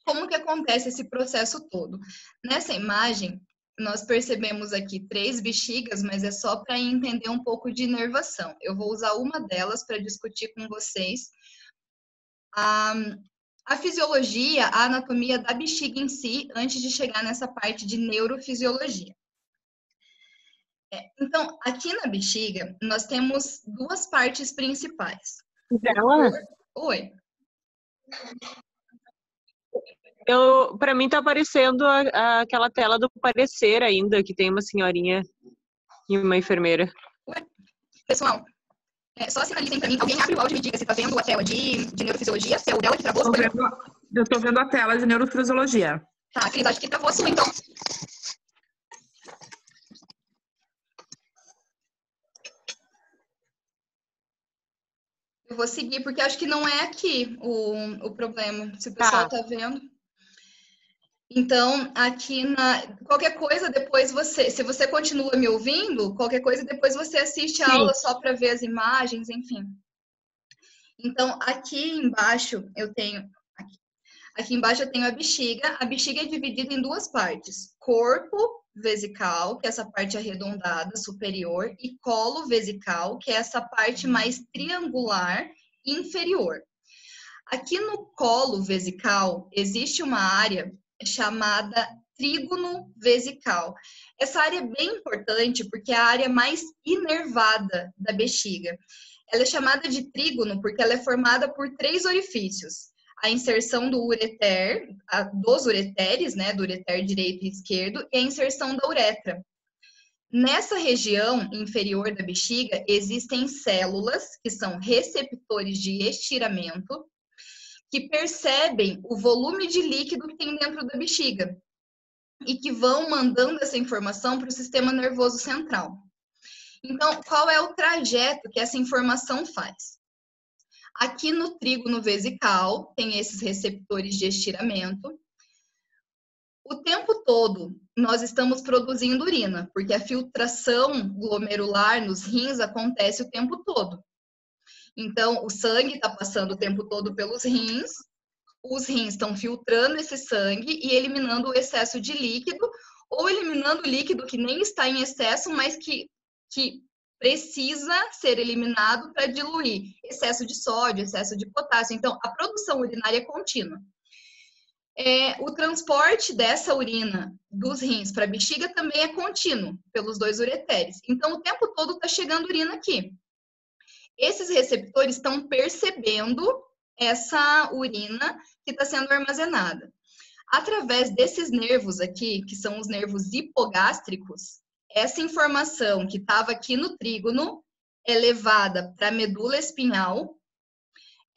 Como que acontece esse processo todo? Nessa imagem, nós percebemos aqui 3 bexigas, mas é só para entender um pouco de inervação. Eu vou usar uma delas para discutir com vocês a fisiologia, a anatomia da bexiga em si, antes de chegar nessa parte de neurofisiologia. Então, aqui na bexiga, nós temos 2 partes principais. Oi. Para mim tá aparecendo aquela tela do parecer ainda, que tem uma senhorinha e uma enfermeira. Pessoal, só sinalizem para mim. Alguém abre o áudio e me diga se tá vendo a tela de neurofisiologia, se é o dela que travou. Eu tô vendo a tela de neurofisiologia. Tá, Cris, acho que travou a sua, então. Eu vou seguir, porque acho que não é aqui o problema, se o pessoal tá vendo. Então, aqui qualquer coisa, depois se você continua me ouvindo, qualquer coisa, depois você assiste a aula só para ver as imagens, enfim. Então, aqui embaixo eu tenho a bexiga. A bexiga é dividida em 2 partes. Corpo vesical, que é essa parte arredondada, superior, e colo vesical, que é essa parte mais triangular, inferior. Aqui no colo vesical, existe uma área chamada trígono vesical. Essa área é bem importante porque é a área mais inervada da bexiga. Ela é chamada de trígono porque ela é formada por 3 orifícios. A inserção do ureter, dos ureteres, né, do ureter direito e esquerdo, e a inserção da uretra. Nessa região inferior da bexiga, existem células, que são receptores de estiramento, que percebem o volume de líquido que tem dentro da bexiga e que vão mandando essa informação para o sistema nervoso central. Então, qual é o trajeto que essa informação faz? Aqui no trígono vesical, tem esses receptores de estiramento. O tempo todo, nós estamos produzindo urina, porque a filtração glomerular nos rins acontece o tempo todo. Então, o sangue está passando o tempo todo pelos rins, os rins estão filtrando esse sangue e eliminando o excesso de líquido, ou eliminando o líquido que nem está em excesso, mas que precisa ser eliminado para diluir excesso de sódio, excesso de potássio. Então, a produção urinária é contínua. O transporte dessa urina dos rins para a bexiga também é contínuo, pelos 2 ureteres. Então, o tempo todo está chegando urina aqui. Esses receptores estão percebendo essa urina que está sendo armazenada. Através desses nervos aqui, que são os nervos hipogástricos, essa informação que estava aqui no trígono é levada para a medula espinhal.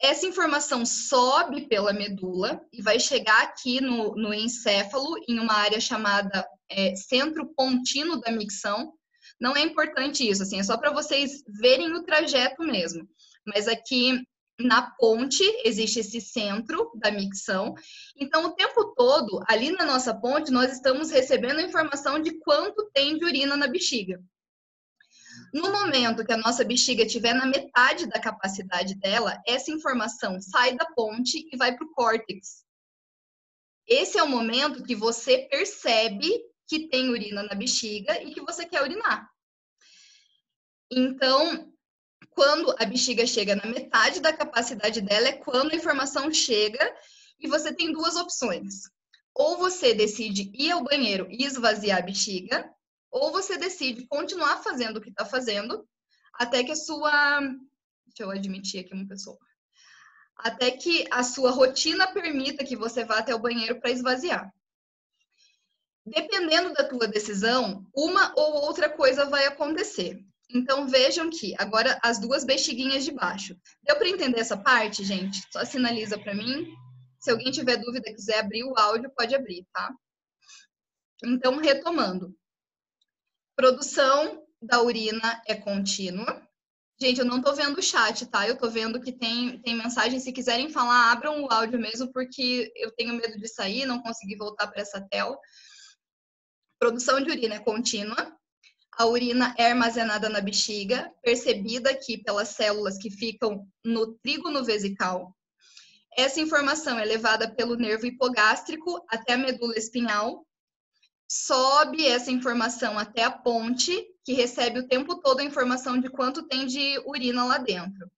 Essa informação sobe pela medula e vai chegar aqui no encéfalo, em uma área chamada centro pontino da micção. Não é importante isso, assim, é só para vocês verem o trajeto mesmo. Mas aqui na ponte existe esse centro da micção. Então, o tempo todo, ali na nossa ponte, nós estamos recebendo a informação de quanto tem de urina na bexiga. No momento que a nossa bexiga estiver na metade da capacidade dela, essa informação sai da ponte e vai para o córtex. Esse é o momento que você percebe que tem urina na bexiga e que você quer urinar. Então, quando a bexiga chega na metade da capacidade dela, é quando a informação chega e você tem duas opções. Ou você decide ir ao banheiro e esvaziar a bexiga, ou você decide continuar fazendo o que está fazendo, até que a sua... Deixa eu admitir aqui uma pessoa. Até que a sua rotina permita que você vá até o banheiro para esvaziar. Dependendo da tua decisão, uma ou outra coisa vai acontecer. Então, vejam que agora as duas bexiguinhas de baixo. Deu para entender essa parte, gente? Só sinaliza para mim. Se alguém tiver dúvida e quiser abrir o áudio, pode abrir, tá? Então, retomando. Produção da urina é contínua. Gente, eu não estou vendo o chat, tá? Eu estou vendo que tem mensagem. Se quiserem falar, abram o áudio mesmo, porque eu tenho medo de sair, não conseguir voltar para essa tela. Produção de urina é contínua. A urina é armazenada na bexiga, percebida aqui pelas células que ficam no trígono vesical. Essa informação é levada pelo nervo hipogástrico até a medula espinhal. Sobe essa informação até a ponte, que recebe o tempo todo a informação de quanto tem de urina lá dentro.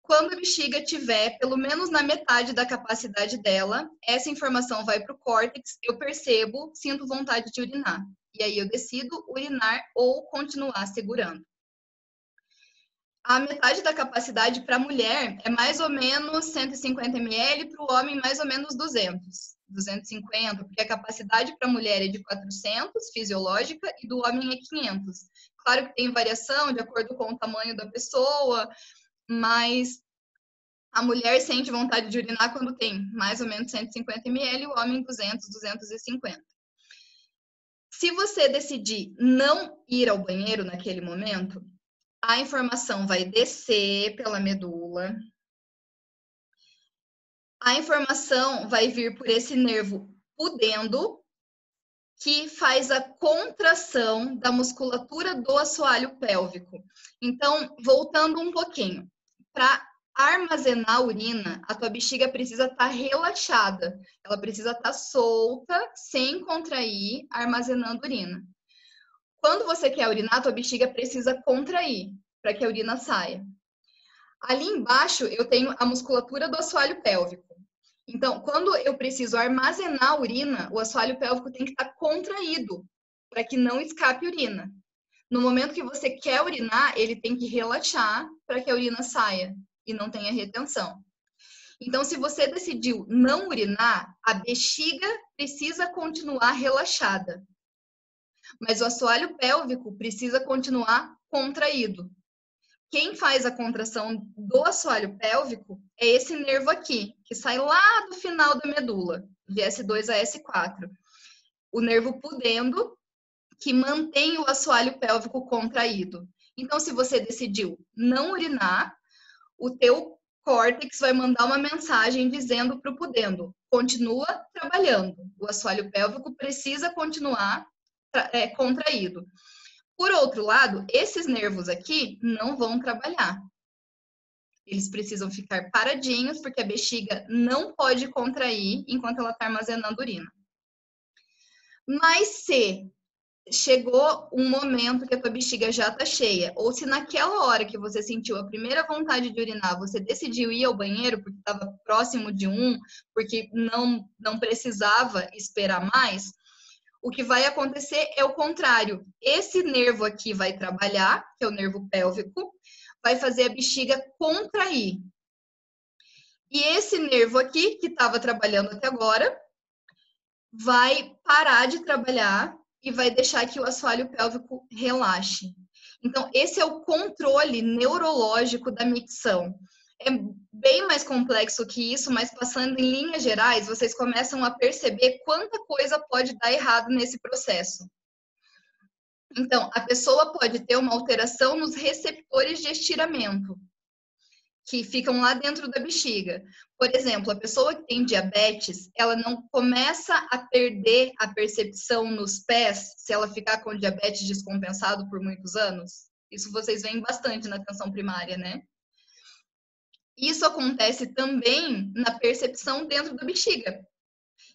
Quando a bexiga estiver pelo menos na metade da capacidade dela, essa informação vai para o córtex, eu percebo, sinto vontade de urinar. E aí eu decido urinar ou continuar segurando. A metade da capacidade para a mulher é mais ou menos 150 ml, para o homem mais ou menos 250, porque a capacidade para a mulher é de 400, fisiológica, e do homem é 500. Claro que tem variação de acordo com o tamanho da pessoa, mas a mulher sente vontade de urinar quando tem mais ou menos 150 ml, o homem 200, 250. Se você decidir não ir ao banheiro naquele momento, a informação vai descer pela medula. A informação vai vir por esse nervo pudendo, que faz a contração da musculatura do assoalho pélvico. Então, voltando um pouquinho, para armazenar a urina, a tua bexiga precisa estar relaxada. Ela precisa estar solta, sem contrair, armazenando urina. Quando você quer urinar, a tua bexiga precisa contrair para que a urina saia. Ali embaixo, eu tenho a musculatura do assoalho pélvico. Então, quando eu preciso armazenar a urina, o assoalho pélvico tem que estar contraído para que não escape urina. No momento que você quer urinar, ele tem que relaxar para que a urina saia e não tenha retenção. Então, se você decidiu não urinar, a bexiga precisa continuar relaxada. Mas o assoalho pélvico precisa continuar contraído. Quem faz a contração do assoalho pélvico é esse nervo aqui, que sai lá do final da medula, de S2 a S4. O nervo pudendo, que mantém o assoalho pélvico contraído. Então, se você decidiu não urinar, o teu córtex vai mandar uma mensagem dizendo para o pudendo, continua trabalhando. O assoalho pélvico precisa continuar contraído. Por outro lado, esses nervos aqui não vão trabalhar. Eles precisam ficar paradinhos, porque a bexiga não pode contrair enquanto ela está armazenando urina. Mas se chegou um momento que a tua bexiga já está cheia, ou se naquela hora que você sentiu a primeira vontade de urinar, você decidiu ir ao banheiro porque estava próximo de porque não precisava esperar mais, o que vai acontecer é o contrário. Esse nervo aqui vai trabalhar, que é o nervo pélvico, vai fazer a bexiga contrair. E esse nervo aqui, que estava trabalhando até agora, vai parar de trabalhar e vai deixar que o assoalho pélvico relaxe. Então, esse é o controle neurológico da micção. É bem mais complexo que isso, mas passando em linhas gerais, vocês começam a perceber quanta coisa pode dar errado nesse processo. Então, a pessoa pode ter uma alteração nos receptores de estiramento, que ficam lá dentro da bexiga. Por exemplo, a pessoa que tem diabetes, ela não começa a perder a percepção nos pés se ela ficar com diabetes descompensado por muitos anos? Isso vocês veem bastante na atenção primária, né? Isso acontece também na percepção dentro da bexiga.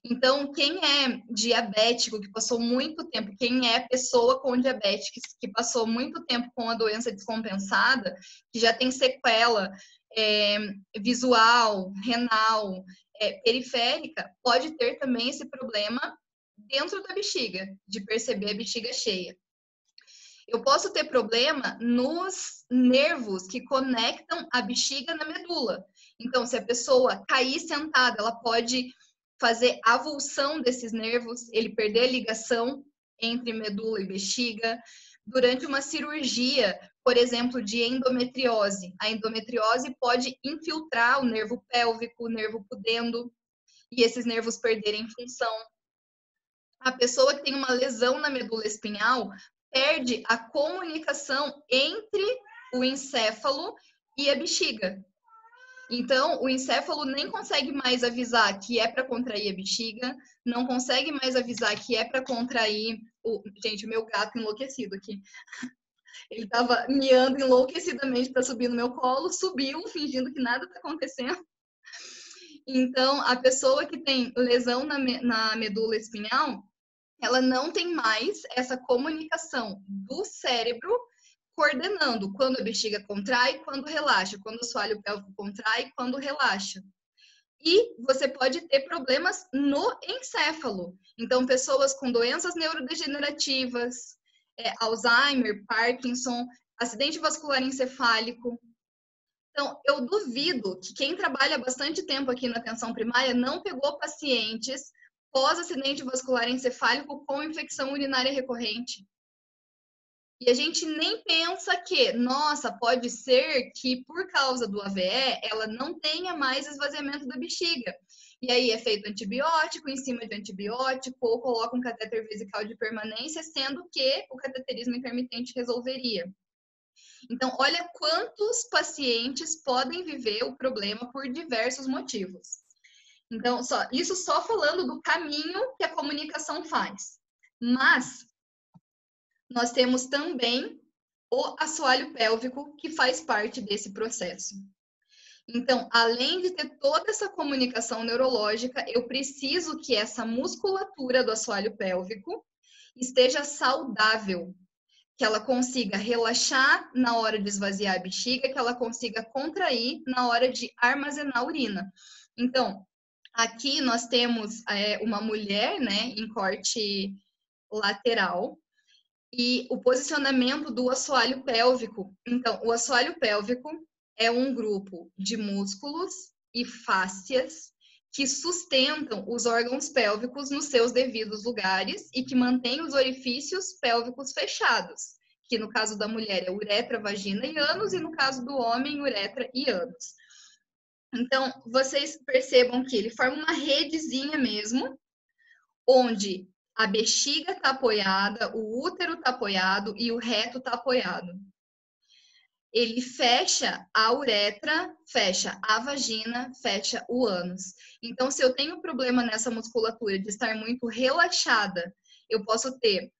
Então, quem é diabético, que passou muito tempo, quem é pessoa com diabetes, que passou muito tempo com a doença descompensada, que já tem sequela visual, renal, periférica, pode ter também esse problema dentro da bexiga, de perceber a bexiga cheia. Eu posso ter problema nos nervos que conectam a bexiga na medula. Então, se a pessoa cair sentada, ela pode fazer avulsão desses nervos, ele perder a ligação entre medula e bexiga. Durante uma cirurgia, por exemplo, de endometriose, a endometriose pode infiltrar o nervo pélvico, o nervo pudendo, e esses nervos perderem função. A pessoa que tem uma lesão na medula espinhal perde a comunicação entre o encéfalo e a bexiga. Então, o encéfalo nem consegue mais avisar que é para contrair a bexiga, não consegue mais avisar que é para contrair Gente, o meu gato enlouquecido aqui. Ele estava miando enlouquecidamente para subir no meu colo, subiu, fingindo que nada está acontecendo. Então, a pessoa que tem lesão na medula espinhal, ela não tem mais essa comunicação do cérebro coordenando quando a bexiga contrai, quando relaxa, quando o assoalho pélvico contrai, quando relaxa. E você pode ter problemas no encéfalo. Então, pessoas com doenças neurodegenerativas, Alzheimer, Parkinson, acidente vascular encefálico. Então, eu duvido que quem trabalha bastante tempo aqui na atenção primária não pegou pacientes pós-acidente vascular encefálico com infecção urinária recorrente. E a gente nem pensa que, nossa, pode ser que por causa do AVE ela não tenha mais esvaziamento da bexiga. E aí é feito antibiótico em cima de antibiótico ou coloca um catéter vesical de permanência, sendo que o cateterismo intermitente resolveria. Então, olha quantos pacientes podem viver o problema por diversos motivos. Então, isso só falando do caminho que a comunicação faz. Mas nós temos também o assoalho pélvico, que faz parte desse processo. Então, além de ter toda essa comunicação neurológica, eu preciso que essa musculatura do assoalho pélvico esteja saudável, que ela consiga relaxar na hora de esvaziar a bexiga, que ela consiga contrair na hora de armazenar a urina. Então, aqui nós temos uma mulher, né, em corte lateral, e o posicionamento do assoalho pélvico. Então, o assoalho pélvico é um grupo de músculos e fáscias que sustentam os órgãos pélvicos nos seus devidos lugares e que mantêm os orifícios pélvicos fechados, que no caso da mulher é uretra, vagina e ânus, e no caso do homem, uretra e ânus. Então, vocês percebam que ele forma uma redezinha mesmo, onde a bexiga está apoiada, o útero está apoiado e o reto está apoiado. Ele fecha a uretra, fecha a vagina, fecha o ânus. Então, se eu tenho problema nessa musculatura de estar muito relaxada, eu posso ter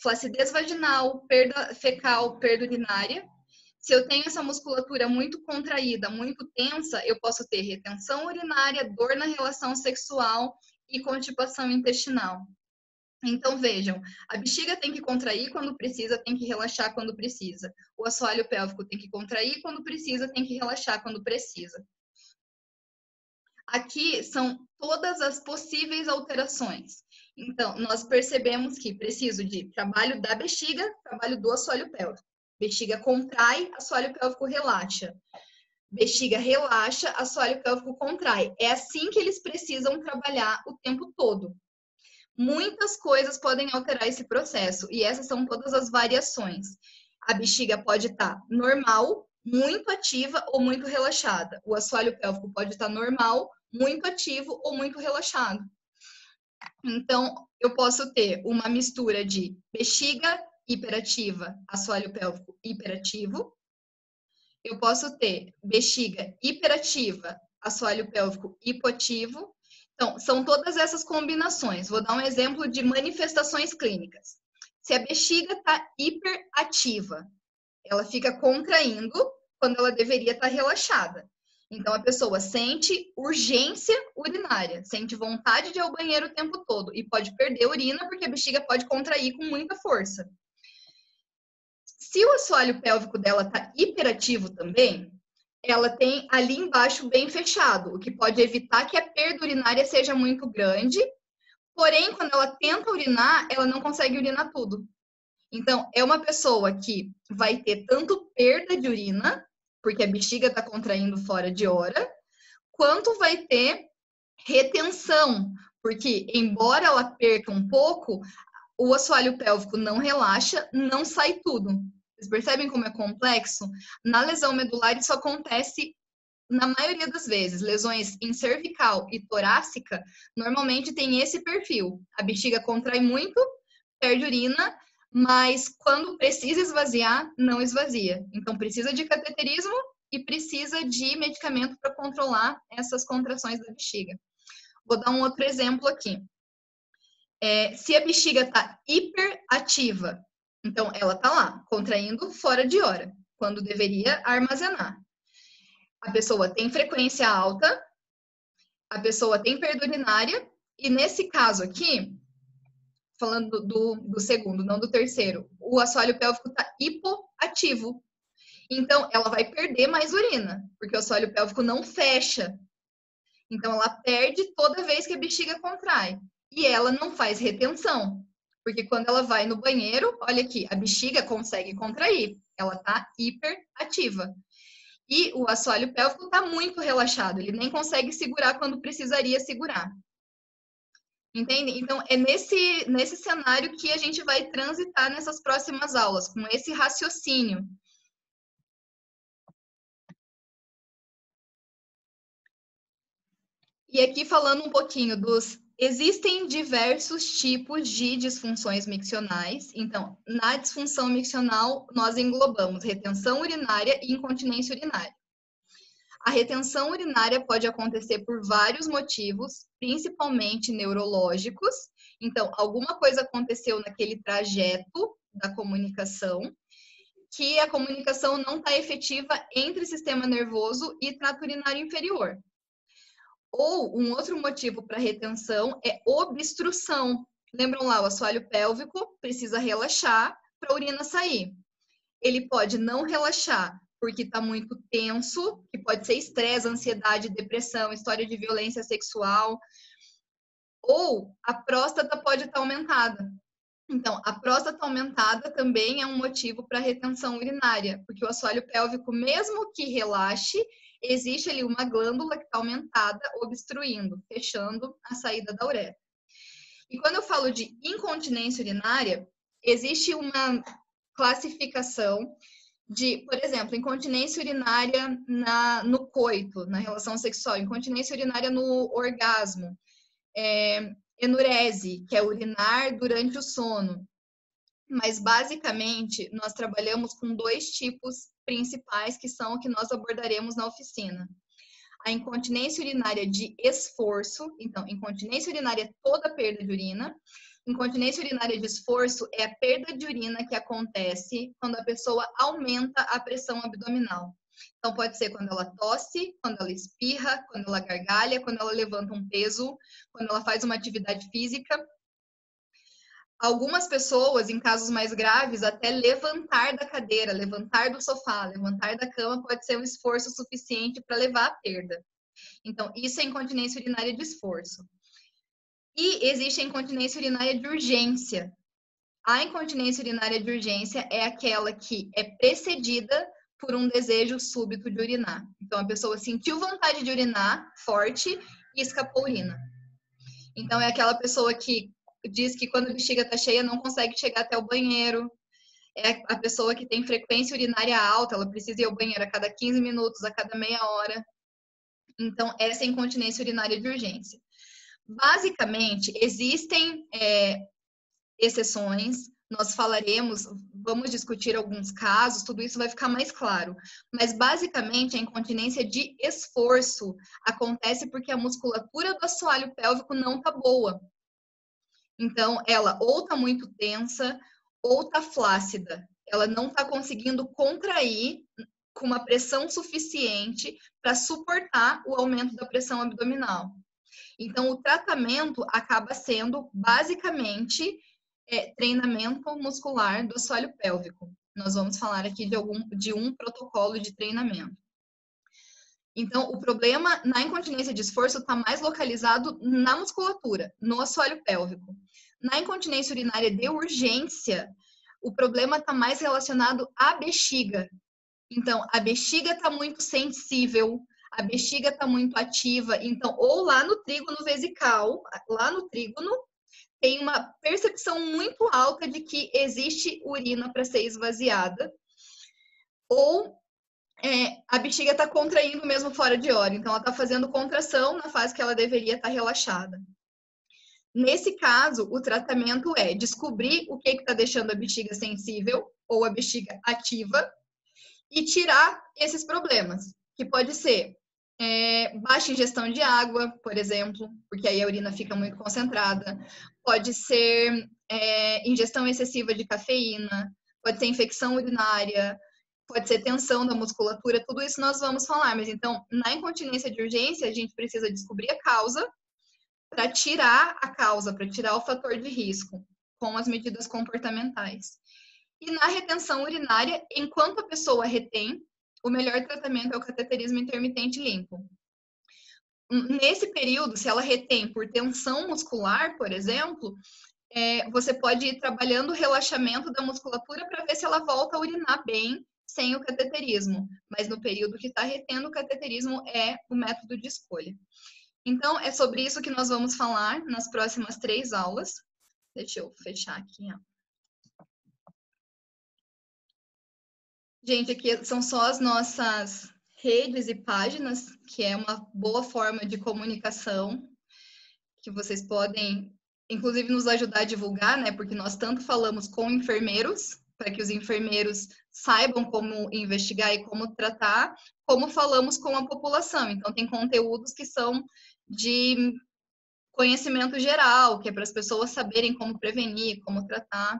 flacidez vaginal, perda fecal, perda urinária. Se eu tenho essa musculatura muito contraída, muito tensa, eu posso ter retenção urinária, dor na relação sexual e constipação intestinal. Então, vejam, a bexiga tem que contrair quando precisa, tem que relaxar quando precisa. O assoalho pélvico tem que contrair quando precisa, tem que relaxar quando precisa. Aqui são todas as possíveis alterações. Então, nós percebemos que preciso de trabalho da bexiga, trabalho do assoalho pélvico. Bexiga contrai, assoalho pélvico relaxa. Bexiga relaxa, assoalho pélvico contrai. É assim que eles precisam trabalhar o tempo todo. Muitas coisas podem alterar esse processo, e essas são todas as variações. A bexiga pode estar normal, muito ativa ou muito relaxada. O assoalho pélvico pode estar normal, muito ativo ou muito relaxado. Então, eu posso ter uma mistura de bexiga hiperativa, assoalho pélvico hiperativo. Eu posso ter bexiga hiperativa, assoalho pélvico hipoativo. Então, são todas essas combinações. Vou dar um exemplo de manifestações clínicas. Se a bexiga está hiperativa, ela fica contraindo quando ela deveria estar relaxada. Então, a pessoa sente urgência urinária, sente vontade de ir ao banheiro o tempo todo e pode perder urina porque a bexiga pode contrair com muita força. Se o assoalho pélvico dela está hiperativo também, ela tem ali embaixo bem fechado, o que pode evitar que a perda urinária seja muito grande. Porém, quando ela tenta urinar, ela não consegue urinar tudo. Então, é uma pessoa que vai ter tanto perda de urina, porque a bexiga está contraindo fora de hora, quanto vai ter retenção, porque embora ela perca um pouco, o assoalho pélvico não relaxa, não sai tudo. Vocês percebem como é complexo? Na lesão medular isso acontece na maioria das vezes. Lesões em cervical e torácica normalmente tem esse perfil. A bexiga contrai muito, perde urina, mas quando precisa esvaziar, não esvazia. Então, precisa de cateterismo e precisa de medicamento para controlar essas contrações da bexiga. Vou dar um outro exemplo aqui. Se a bexiga está hiperativa, então ela está lá, contraindo fora de hora, quando deveria armazenar. A pessoa tem frequência alta, a pessoa tem perda urinária, e nesse caso aqui, falando do segundo, não do terceiro, o assoalho pélvico está hipoativo. Então, ela vai perder mais urina, porque o assoalho pélvico não fecha. Então, ela perde toda vez que a bexiga contrai. E ela não faz retenção, porque quando ela vai no banheiro, olha aqui, a bexiga consegue contrair, ela está hiperativa. E o assoalho pélvico está muito relaxado, ele nem consegue segurar quando precisaria segurar. Entende? Então, é nesse cenário que a gente vai transitar nessas próximas aulas, com esse raciocínio. E aqui falando um pouquinho dos... Existem diversos tipos de disfunções miccionais. Então, na disfunção miccional, nós englobamos retenção urinária e incontinência urinária. A retenção urinária pode acontecer por vários motivos, principalmente neurológicos. Então, alguma coisa aconteceu naquele trajeto da comunicação, que a comunicação não está efetiva entre sistema nervoso e trato urinário inferior. Ou um outro motivo para retenção é obstrução. Lembram lá, o assoalho pélvico precisa relaxar para a urina sair. Ele pode não relaxar porque está muito tenso, que pode ser estresse, ansiedade, depressão, história de violência sexual. Ou a próstata pode estar aumentada. Então, a próstata aumentada também é um motivo para retenção urinária, porque o assoalho pélvico, mesmo que relaxe, existe ali uma glândula que está aumentada, obstruindo, fechando a saída da uretra. E quando eu falo de incontinência urinária, existe uma classificação de, por exemplo, incontinência urinária no coito, na relação sexual, incontinência urinária no orgasmo, enurese, que é urinar durante o sono. Mas, basicamente, nós trabalhamos com dois tipos principais, que são o que nós abordaremos na oficina. A incontinência urinária de esforço. Então, incontinência urinária é toda a perda de urina. Incontinência urinária de esforço é a perda de urina que acontece quando a pessoa aumenta a pressão abdominal. Então, pode ser quando ela tosse, quando ela espirra, quando ela gargalha, quando ela levanta um peso, quando ela faz uma atividade física. Algumas pessoas, em casos mais graves, até levantar da cadeira, levantar do sofá, levantar da cama pode ser um esforço suficiente para levar à perda. Então, isso é incontinência urinária de esforço. E existe a incontinência urinária de urgência. A incontinência urinária de urgência é aquela que é precedida por um desejo súbito de urinar. Então, a pessoa sentiu vontade de urinar forte e escapou urina. Então, é aquela pessoa que diz que quando a bexiga está cheia não consegue chegar até o banheiro. É a pessoa que tem frequência urinária alta, ela precisa ir ao banheiro a cada 15 minutos, a cada meia hora. Então, essa é a incontinência urinária de urgência. Basicamente, existem exceções, nós falaremos, vamos discutir alguns casos, tudo isso vai ficar mais claro. Mas, basicamente, a incontinência de esforço acontece porque a musculatura do assoalho pélvico não está boa. Então, ela ou está muito tensa ou está flácida. ela não está conseguindo contrair com uma pressão suficiente para suportar o aumento da pressão abdominal. Então, o tratamento acaba sendo, basicamente, treinamento muscular do assoalho pélvico. Nós vamos falar aqui de um protocolo de treinamento. Então, o problema na incontinência de esforço está mais localizado na musculatura, no assoalho pélvico. Na incontinência urinária de urgência, o problema está mais relacionado à bexiga. Então, a bexiga está muito sensível, a bexiga está muito ativa. Então, ou lá no trígono vesical, lá no trígono, tem uma percepção muito alta de que existe urina para ser esvaziada, ou a bexiga está contraindo mesmo fora de hora. Então, ela está fazendo contração na fase que ela deveria estar relaxada. Nesse caso, o tratamento é descobrir o que está deixando a bexiga sensível ou a bexiga ativa e tirar esses problemas, que pode ser baixa ingestão de água, por exemplo, porque aí a urina fica muito concentrada. Pode ser ingestão excessiva de cafeína, pode ser infecção urinária, pode ser tensão da musculatura, tudo isso nós vamos falar. Mas então, na incontinência de urgência, a gente precisa descobrir a causa para tirar a causa, para tirar o fator de risco com as medidas comportamentais. E na retenção urinária, enquanto a pessoa retém, o melhor tratamento é o cateterismo intermitente limpo. Nesse período, se ela retém por tensão muscular, por exemplo, você pode ir trabalhando o relaxamento da musculatura para ver se ela volta a urinar bem sem o cateterismo. Mas no período que está retendo, o cateterismo é o método de escolha. Então, é sobre isso que nós vamos falar nas próximas 3 aulas. Deixa eu fechar aqui, ó. Gente, aqui são só as nossas redes e páginas, que é uma boa forma de comunicação, que vocês podem, inclusive, nos ajudar a divulgar, né? Porque nós tanto falamos com enfermeiros, para que os enfermeiros saibam como investigar e como tratar, como falamos com a população. Então, tem conteúdos que são de conhecimento geral, que é para as pessoas saberem como prevenir, como tratar.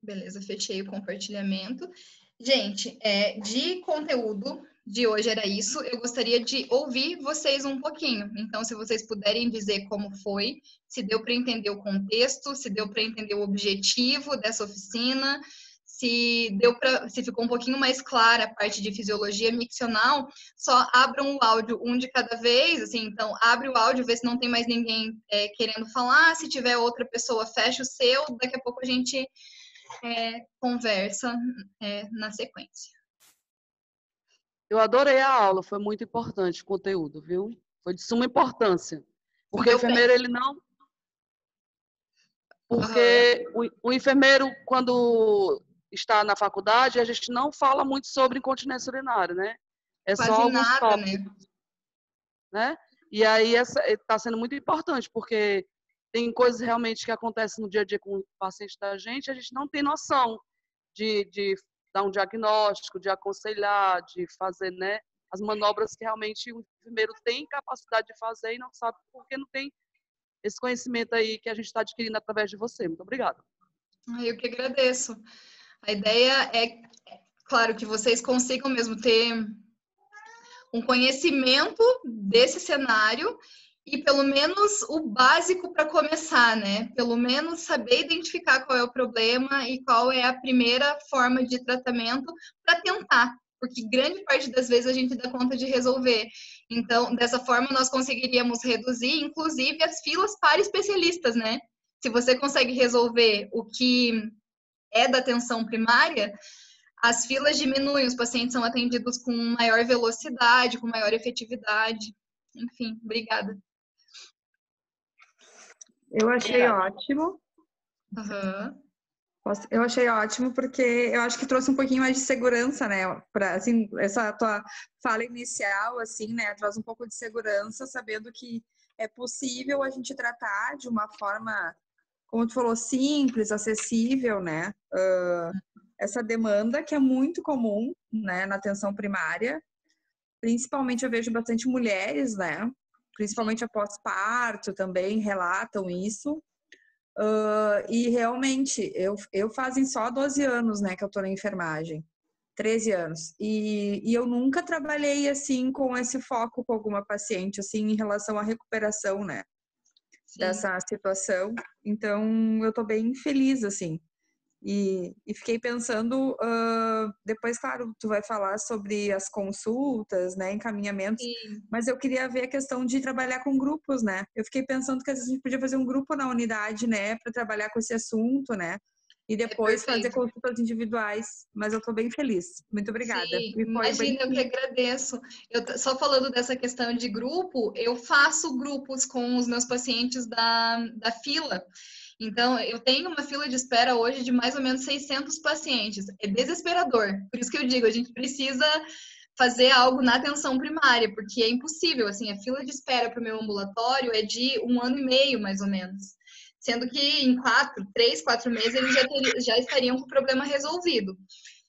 Beleza, fechei o compartilhamento. Gente, de conteúdo de hoje era isso. Eu gostaria de ouvir vocês um pouquinho. Então, se vocês puderem dizer como foi, se deu para entender o contexto, se deu para entender o objetivo dessa oficina, se ficou um pouquinho mais clara a parte de fisiologia miccional, só abram o áudio um de cada vez, assim, então abre o áudio, vê se não tem mais ninguém querendo falar, se tiver outra pessoa, fecha o seu, daqui a pouco a gente conversa na sequência. Eu adorei a aula, foi muito importante o conteúdo, viu? Foi de suma importância. Porque o enfermeiro, ele não... Porque o enfermeiro, quando está na faculdade, a gente não fala muito sobre incontinência urinária, né? É quase só alguns nada, tópicos, né? E aí está sendo muito importante, porque tem coisas realmente que acontecem no dia a dia com o paciente da gente, a gente não tem noção de dar um diagnóstico, de aconselhar, de fazer, né, as manobras que realmente o enfermeiro tem capacidade de fazer e não sabe porque não tem esse conhecimento aí que a gente está adquirindo através de você. Muito obrigada. Eu que agradeço. A ideia é, claro, que vocês consigam mesmo ter um conhecimento desse cenário e pelo menos o básico para começar, né? Pelo menos saber identificar qual é o problema e qual é a primeira forma de tratamento para tentar, porque grande parte das vezes a gente dá conta de resolver. Então, dessa forma, nós conseguiríamos reduzir, inclusive, as filas para especialistas, né? Se você consegue resolver o que é da atenção primária, as filas diminuem, os pacientes são atendidos com maior velocidade, com maior efetividade. Enfim, obrigada. Eu achei ótimo. Uhum. Eu achei ótimo porque eu acho que trouxe um pouquinho mais de segurança, né? Assim, essa tua fala inicial, assim, né? Traz um pouco de segurança, sabendo que é possível a gente tratar de uma forma, como tu falou, simples, acessível, né? Essa demanda que é muito comum, né? Na atenção primária. Principalmente eu vejo bastante mulheres, né? principalmente após parto também relatam isso. E realmente, eu fazem só 12 anos, né, que eu tô na enfermagem. 13 anos. E eu nunca trabalhei, assim, com esse foco com alguma paciente, assim, em relação à recuperação, né, dessa situação. Então, eu tô bem feliz, assim. E fiquei pensando, depois, claro, tu vai falar sobre as consultas, né, encaminhamentos, mas eu queria ver a questão de trabalhar com grupos, né? Eu fiquei pensando que às vezes a gente podia fazer um grupo na unidade, né, para trabalhar com esse assunto, né? E depois fazer consultas individuais, mas eu tô bem feliz. Muito obrigada. Sim, imagina, eu que agradeço. Só falando dessa questão de grupo, eu faço grupos com os meus pacientes da fila. Então, eu tenho uma fila de espera hoje de mais ou menos 600 pacientes. É desesperador. Por isso que eu digo, a gente precisa fazer algo na atenção primária, porque é impossível. Assim, a fila de espera para o meu ambulatório é de 1 ano e meio, mais ou menos. Sendo que em 3, 4 meses eles já estariam com o problema resolvido.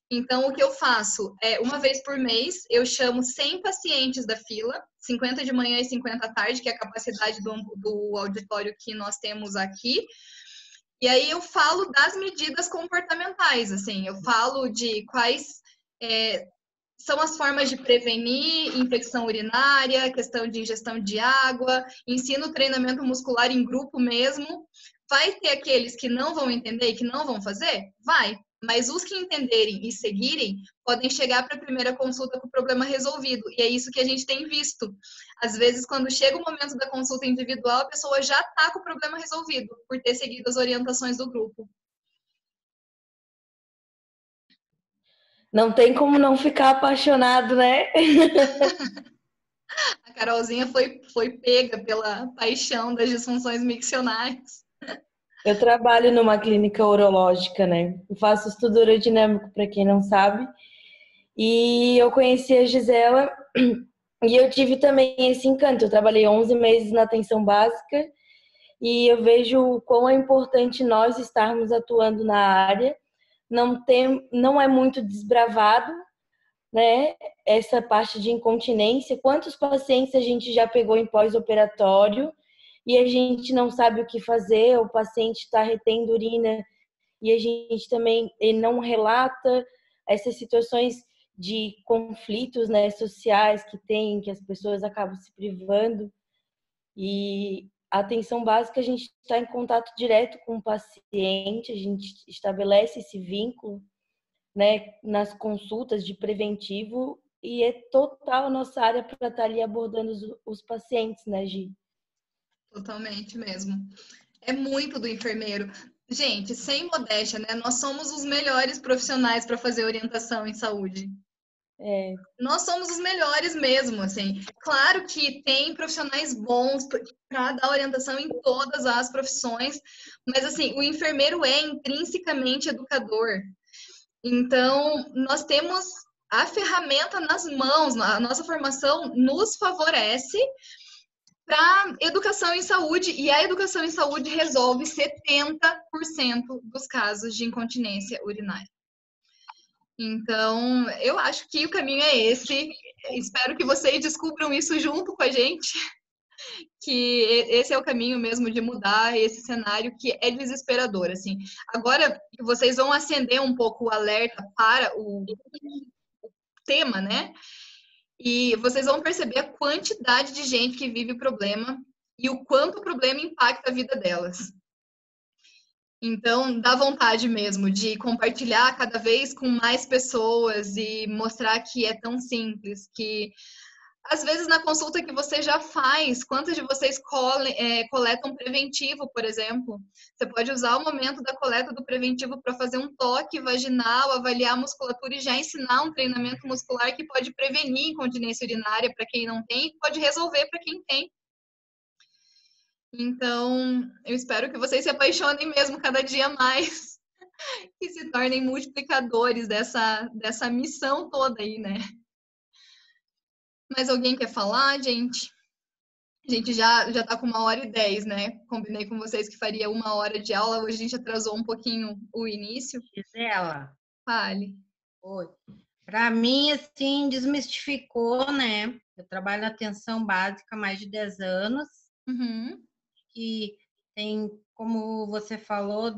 Então, o que eu faço é, uma vez por mês, eu chamo 100 pacientes da fila, 50 de manhã e 50 à tarde, que é a capacidade do auditório que nós temos aqui. E aí eu falo das medidas comportamentais, assim, eu falo de quais são as formas de prevenir infecção urinária, questão de ingestão de água, ensino treinamento muscular em grupo mesmo. Vai ter aqueles que não vão entender e que não vão fazer? Vai. Mas os que entenderem e seguirem podem chegar para a primeira consulta com o problema resolvido. E é isso que a gente tem visto. Às vezes, quando chega o momento da consulta individual, a pessoa já está com o problema resolvido, por ter seguido as orientações do grupo. Não tem como não ficar apaixonado, né? A Carolzinha foi pega pela paixão das disfunções miccionais. Eu trabalho numa clínica urológica, né? Eu faço estudo urodinâmico, para quem não sabe. E eu conheci a Gisela e eu tive também esse encanto. Eu trabalhei 11 meses na atenção básica e eu vejo o quão é importante nós estarmos atuando na área. Não é muito desbravado, né? Essa parte de incontinência. Quantos pacientes a gente já pegou em pós-operatório e a gente não sabe o que fazer, o paciente está retendo urina e a gente também não relata essas situações de conflitos, né, sociais que tem, que as pessoas acabam se privando. E a atenção básica, a gente está em contato direto com o paciente, a gente estabelece esse vínculo, né, nas consultas de preventivo e é total a nossa área para estar ali abordando os pacientes, né, Gi? Totalmente mesmo. É muito do enfermeiro. Gente, sem modéstia, né? Nós somos os melhores profissionais para fazer orientação em saúde. Nós somos os melhores mesmo, assim. Claro que tem profissionais bons para dar orientação em todas as profissões, mas assim, o enfermeiro é intrinsecamente educador. Então, nós temos a ferramenta nas mãos, a nossa formação nos favorece para educação em saúde, e a educação em saúde resolve 70% dos casos de incontinência urinária. Então, eu acho que o caminho é esse. Espero que vocês descubram isso junto com a gente, que esse é o caminho mesmo de mudar esse cenário que é desesperador, assim. Agora, vocês vão acender um pouco o alerta para o tema, né? E vocês vão perceber a quantidade de gente que vive o problema e o quanto o problema impacta a vida delas. Então, dá vontade mesmo de compartilhar cada vez com mais pessoas e mostrar que é tão simples, que às vezes na consulta que você já faz, quantos de vocês coletam preventivo, por exemplo? Você pode usar o momento da coleta do preventivo para fazer um toque vaginal, avaliar a musculatura e já ensinar um treinamento muscular que pode prevenir incontinência urinária para quem não tem e pode resolver para quem tem. Então, eu espero que vocês se apaixonem mesmo cada dia mais e se tornem multiplicadores dessa missão toda aí, né? Mas alguém quer falar, gente? A gente já tá com 1h10, né? Combinei com vocês que faria 1 hora de aula, hoje a gente atrasou um pouquinho o início. Gisela. Fale. Oi. Para mim, assim, desmistificou, né? Eu trabalho na atenção básica há mais de 10 anos, que tem, como você falou,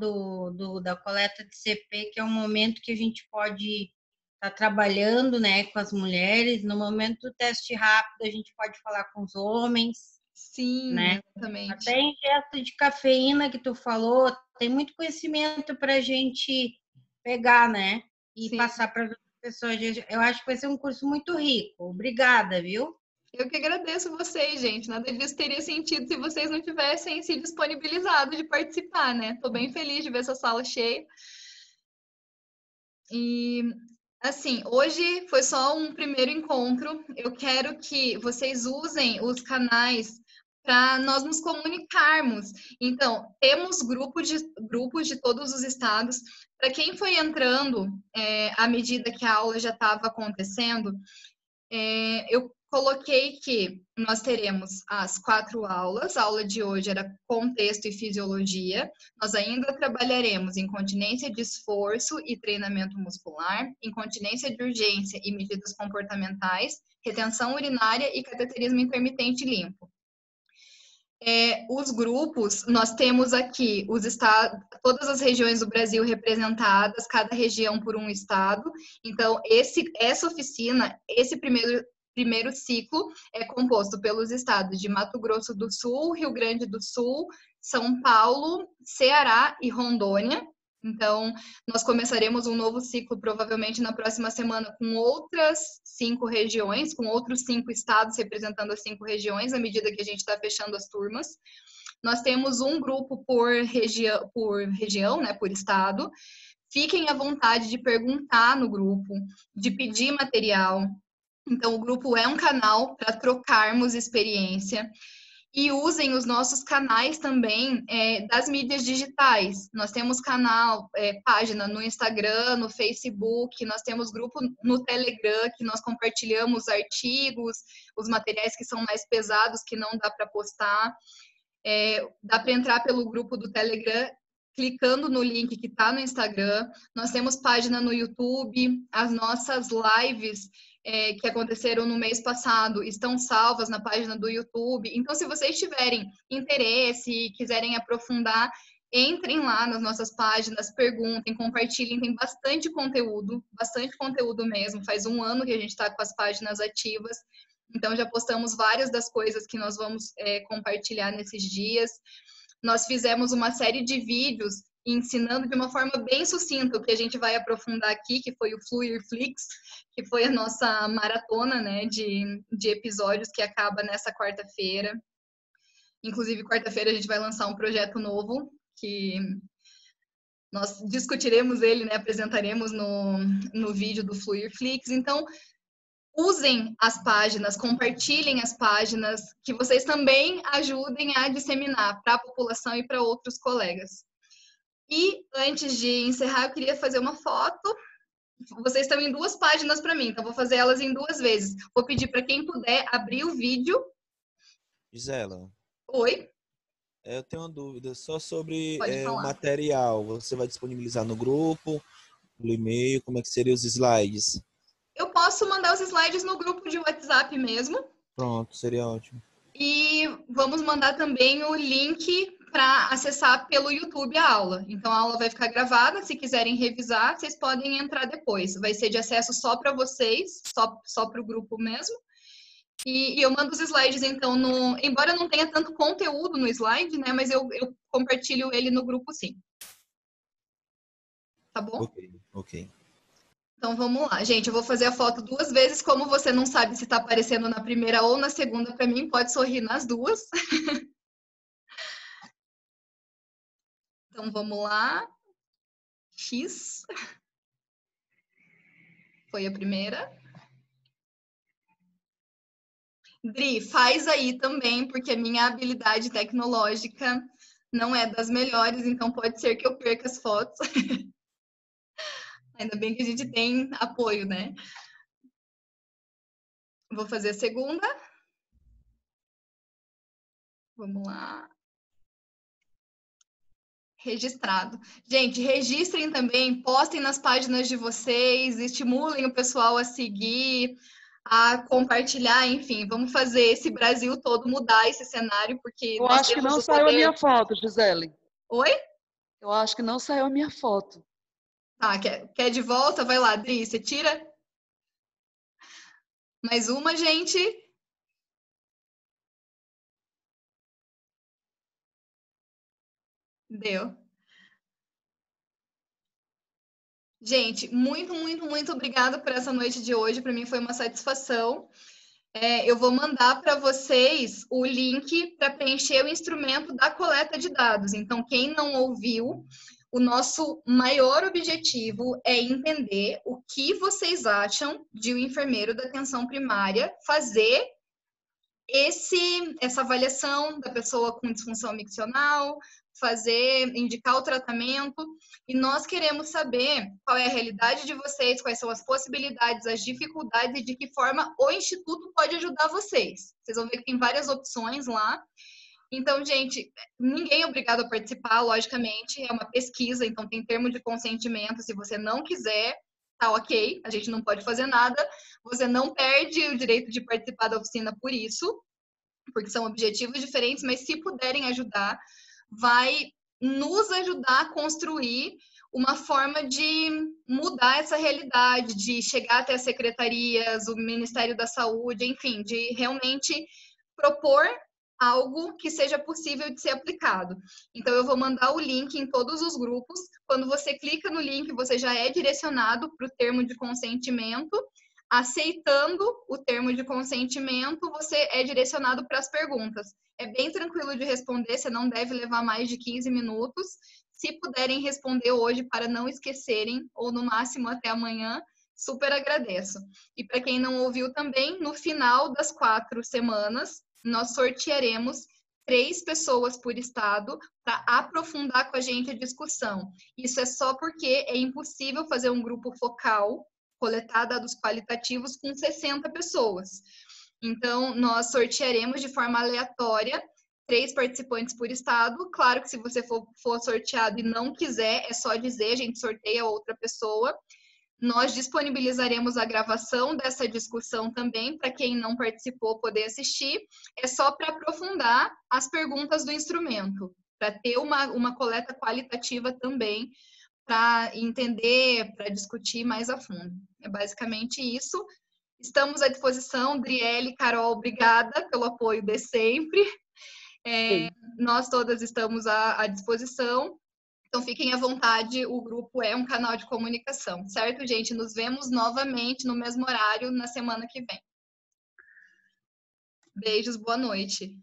da coleta de CP, que é um momento que a gente pode estar trabalhando, né, com as mulheres. No momento do teste rápido, a gente pode falar com os homens. Sim, né? exatamente. Até em gesto de cafeína que tu falou, tem muito conhecimento para a gente pegar, né? E passar para as pessoas. Eu acho que vai ser um curso muito rico. Obrigada, viu? Eu que agradeço vocês, gente. Nada disso teria sentido se vocês não tivessem se disponibilizado de participar, né? Tô bem feliz de ver essa sala cheia. E, assim, hoje foi só um primeiro encontro. Eu quero que vocês usem os canais para nós nos comunicarmos. Então, temos grupos de todos os estados. Para quem foi entrando à medida que a aula já estava acontecendo, eu coloquei que nós teremos as 4 aulas. A aula de hoje era contexto e fisiologia. Nós ainda trabalharemos incontinência de esforço e treinamento muscular, incontinência de urgência e medidas comportamentais, retenção urinária e cateterismo intermitente limpo. Os grupos, nós temos aqui os estados, todas as regiões do Brasil representadas, cada região por um estado. Então, essa oficina, esse primeiro ciclo é composto pelos estados de Mato Grosso do Sul, Rio Grande do Sul, São Paulo, Ceará e Rondônia. Então, nós começaremos um novo ciclo provavelmente na próxima semana com outras 5 regiões, com outros 5 estados representando as 5 regiões, à medida que a gente está fechando as turmas. Nós temos um grupo por região, né, por estado. Fiquem à vontade de perguntar no grupo, de pedir material. Então, o grupo é um canal para trocarmos experiência. E usem os nossos canais também das mídias digitais. Nós temos página no Instagram, no Facebook, nós temos grupo no Telegram, que nós compartilhamos artigos, os materiais que são mais pesados, que não dá para postar. Dá para entrar pelo grupo do Telegram, clicando no link que está no Instagram. Nós temos página no YouTube, as nossas lives que aconteceram no mês passado estão salvas na página do YouTube. Então, se vocês tiverem interesse e quiserem aprofundar, entrem lá nas nossas páginas, perguntem, compartilhem, tem bastante conteúdo mesmo. Faz 1 ano que a gente está com as páginas ativas, então já postamos várias das coisas que nós vamos compartilhar nesses dias. Nós fizemos uma série de vídeos ensinando de uma forma bem sucinta o que a gente vai aprofundar aqui, que foi o Fluirflix, que foi a nossa maratona, né, de episódios que acaba nessa quarta-feira. Inclusive, quarta-feira a gente vai lançar um projeto novo, que nós discutiremos ele, né, apresentaremos no vídeo do Fluirflix. Então, usem as páginas, compartilhem as páginas, que vocês também ajudem a disseminar para a população e para outros colegas. E antes de encerrar, eu queria fazer uma foto. Vocês estão em 2 páginas para mim, então vou fazer elas em 2 vezes. Vou pedir para quem puder abrir o vídeo. Gisela. Oi? Eu tenho uma dúvida só sobre o material. Você vai disponibilizar no grupo, no e-mail, como é que seriam os slides? Eu posso mandar os slides no grupo de WhatsApp mesmo. Pronto, seria ótimo. E vamos mandar também o link para acessar pelo YouTube a aula. Então, a aula vai ficar gravada. Se quiserem revisar, vocês podem entrar depois. Vai ser de acesso só para vocês, só para o grupo mesmo. E eu mando os slides, então, embora não tenha tanto conteúdo no slide, né? Mas eu compartilho ele no grupo, sim. Tá bom? Ok. Então, vamos lá. Gente, eu vou fazer a foto 2 vezes. Como você não sabe se está aparecendo na primeira ou na segunda, para mim, pode sorrir nas 2. Então, vamos lá. X. Foi a primeira. Dri, faz aí também, porque a minha habilidade tecnológica não é das melhores, então pode ser que eu perca as fotos. Ainda bem que a gente tem apoio, né? Vou fazer a segunda. Vamos lá. Registrado. Gente, registrem também, postem nas páginas de vocês, estimulem o pessoal a seguir. a compartilhar, enfim, vamos fazer esse Brasil todo mudar esse cenário, porque Eu nós acho que temos não o saiu a poder. minha foto, Gisele. Oi? Eu acho que não saiu a minha foto. Tá, quer de volta? Vai lá, Dri, você tira? Mais uma, gente. Deu. Gente, muito, muito, muito obrigada por essa noite de hoje. Para mim foi uma satisfação. Eu vou mandar para vocês o link para preencher o instrumento da coleta de dados. Então, quem não ouviu, o nosso maior objetivo é entender o que vocês acham de o enfermeiro da atenção primária fazer essa avaliação da pessoa com disfunção miccional, indicar o tratamento, e nós queremos saber qual é a realidade de vocês, quais são as possibilidades, as dificuldades e de que forma o Instituto pode ajudar vocês. Vocês vão ver que tem várias opções lá. Então, gente, ninguém é obrigado a participar, logicamente, é uma pesquisa, então tem termo de consentimento, se você não quiser, tá ok, a gente não pode fazer nada, você não perde o direito de participar da oficina por isso, porque são objetivos diferentes, mas se puderem ajudar, vai nos ajudar a construir uma forma de mudar essa realidade, de chegar até as secretarias, o Ministério da Saúde, enfim, de realmente propor algo que seja possível de ser aplicado. Então, eu vou mandar o link em todos os grupos. Quando você clica no link, você já é direcionado para o termo de consentimento. Aceitando o termo de consentimento, você é direcionado para as perguntas. É bem tranquilo de responder, você não deve levar mais de 15 minutos. Se puderem responder hoje para não esquecerem, ou no máximo até amanhã, super agradeço. E para quem não ouviu também, no final das 4 semanas, nós sortearemos 3 pessoas por estado para aprofundar com a gente a discussão. Isso é só porque é impossível fazer um grupo focal, coletar dados qualitativos com 60 pessoas. Então, nós sortearemos de forma aleatória 3 participantes por estado. Claro que se você for sorteado e não quiser, é só dizer, a gente sorteia outra pessoa. Nós disponibilizaremos a gravação dessa discussão também, para quem não participou poder assistir. É só para aprofundar as perguntas do instrumento, para ter uma coleta qualitativa também, para entender, para discutir mais a fundo. É basicamente isso. Estamos à disposição. Driele, Carol, obrigada pelo apoio de sempre. Nós todas estamos à disposição. Então, fiquem à vontade, o grupo é um canal de comunicação, certo, gente? Nos vemos novamente no mesmo horário na semana que vem. Beijos, boa noite.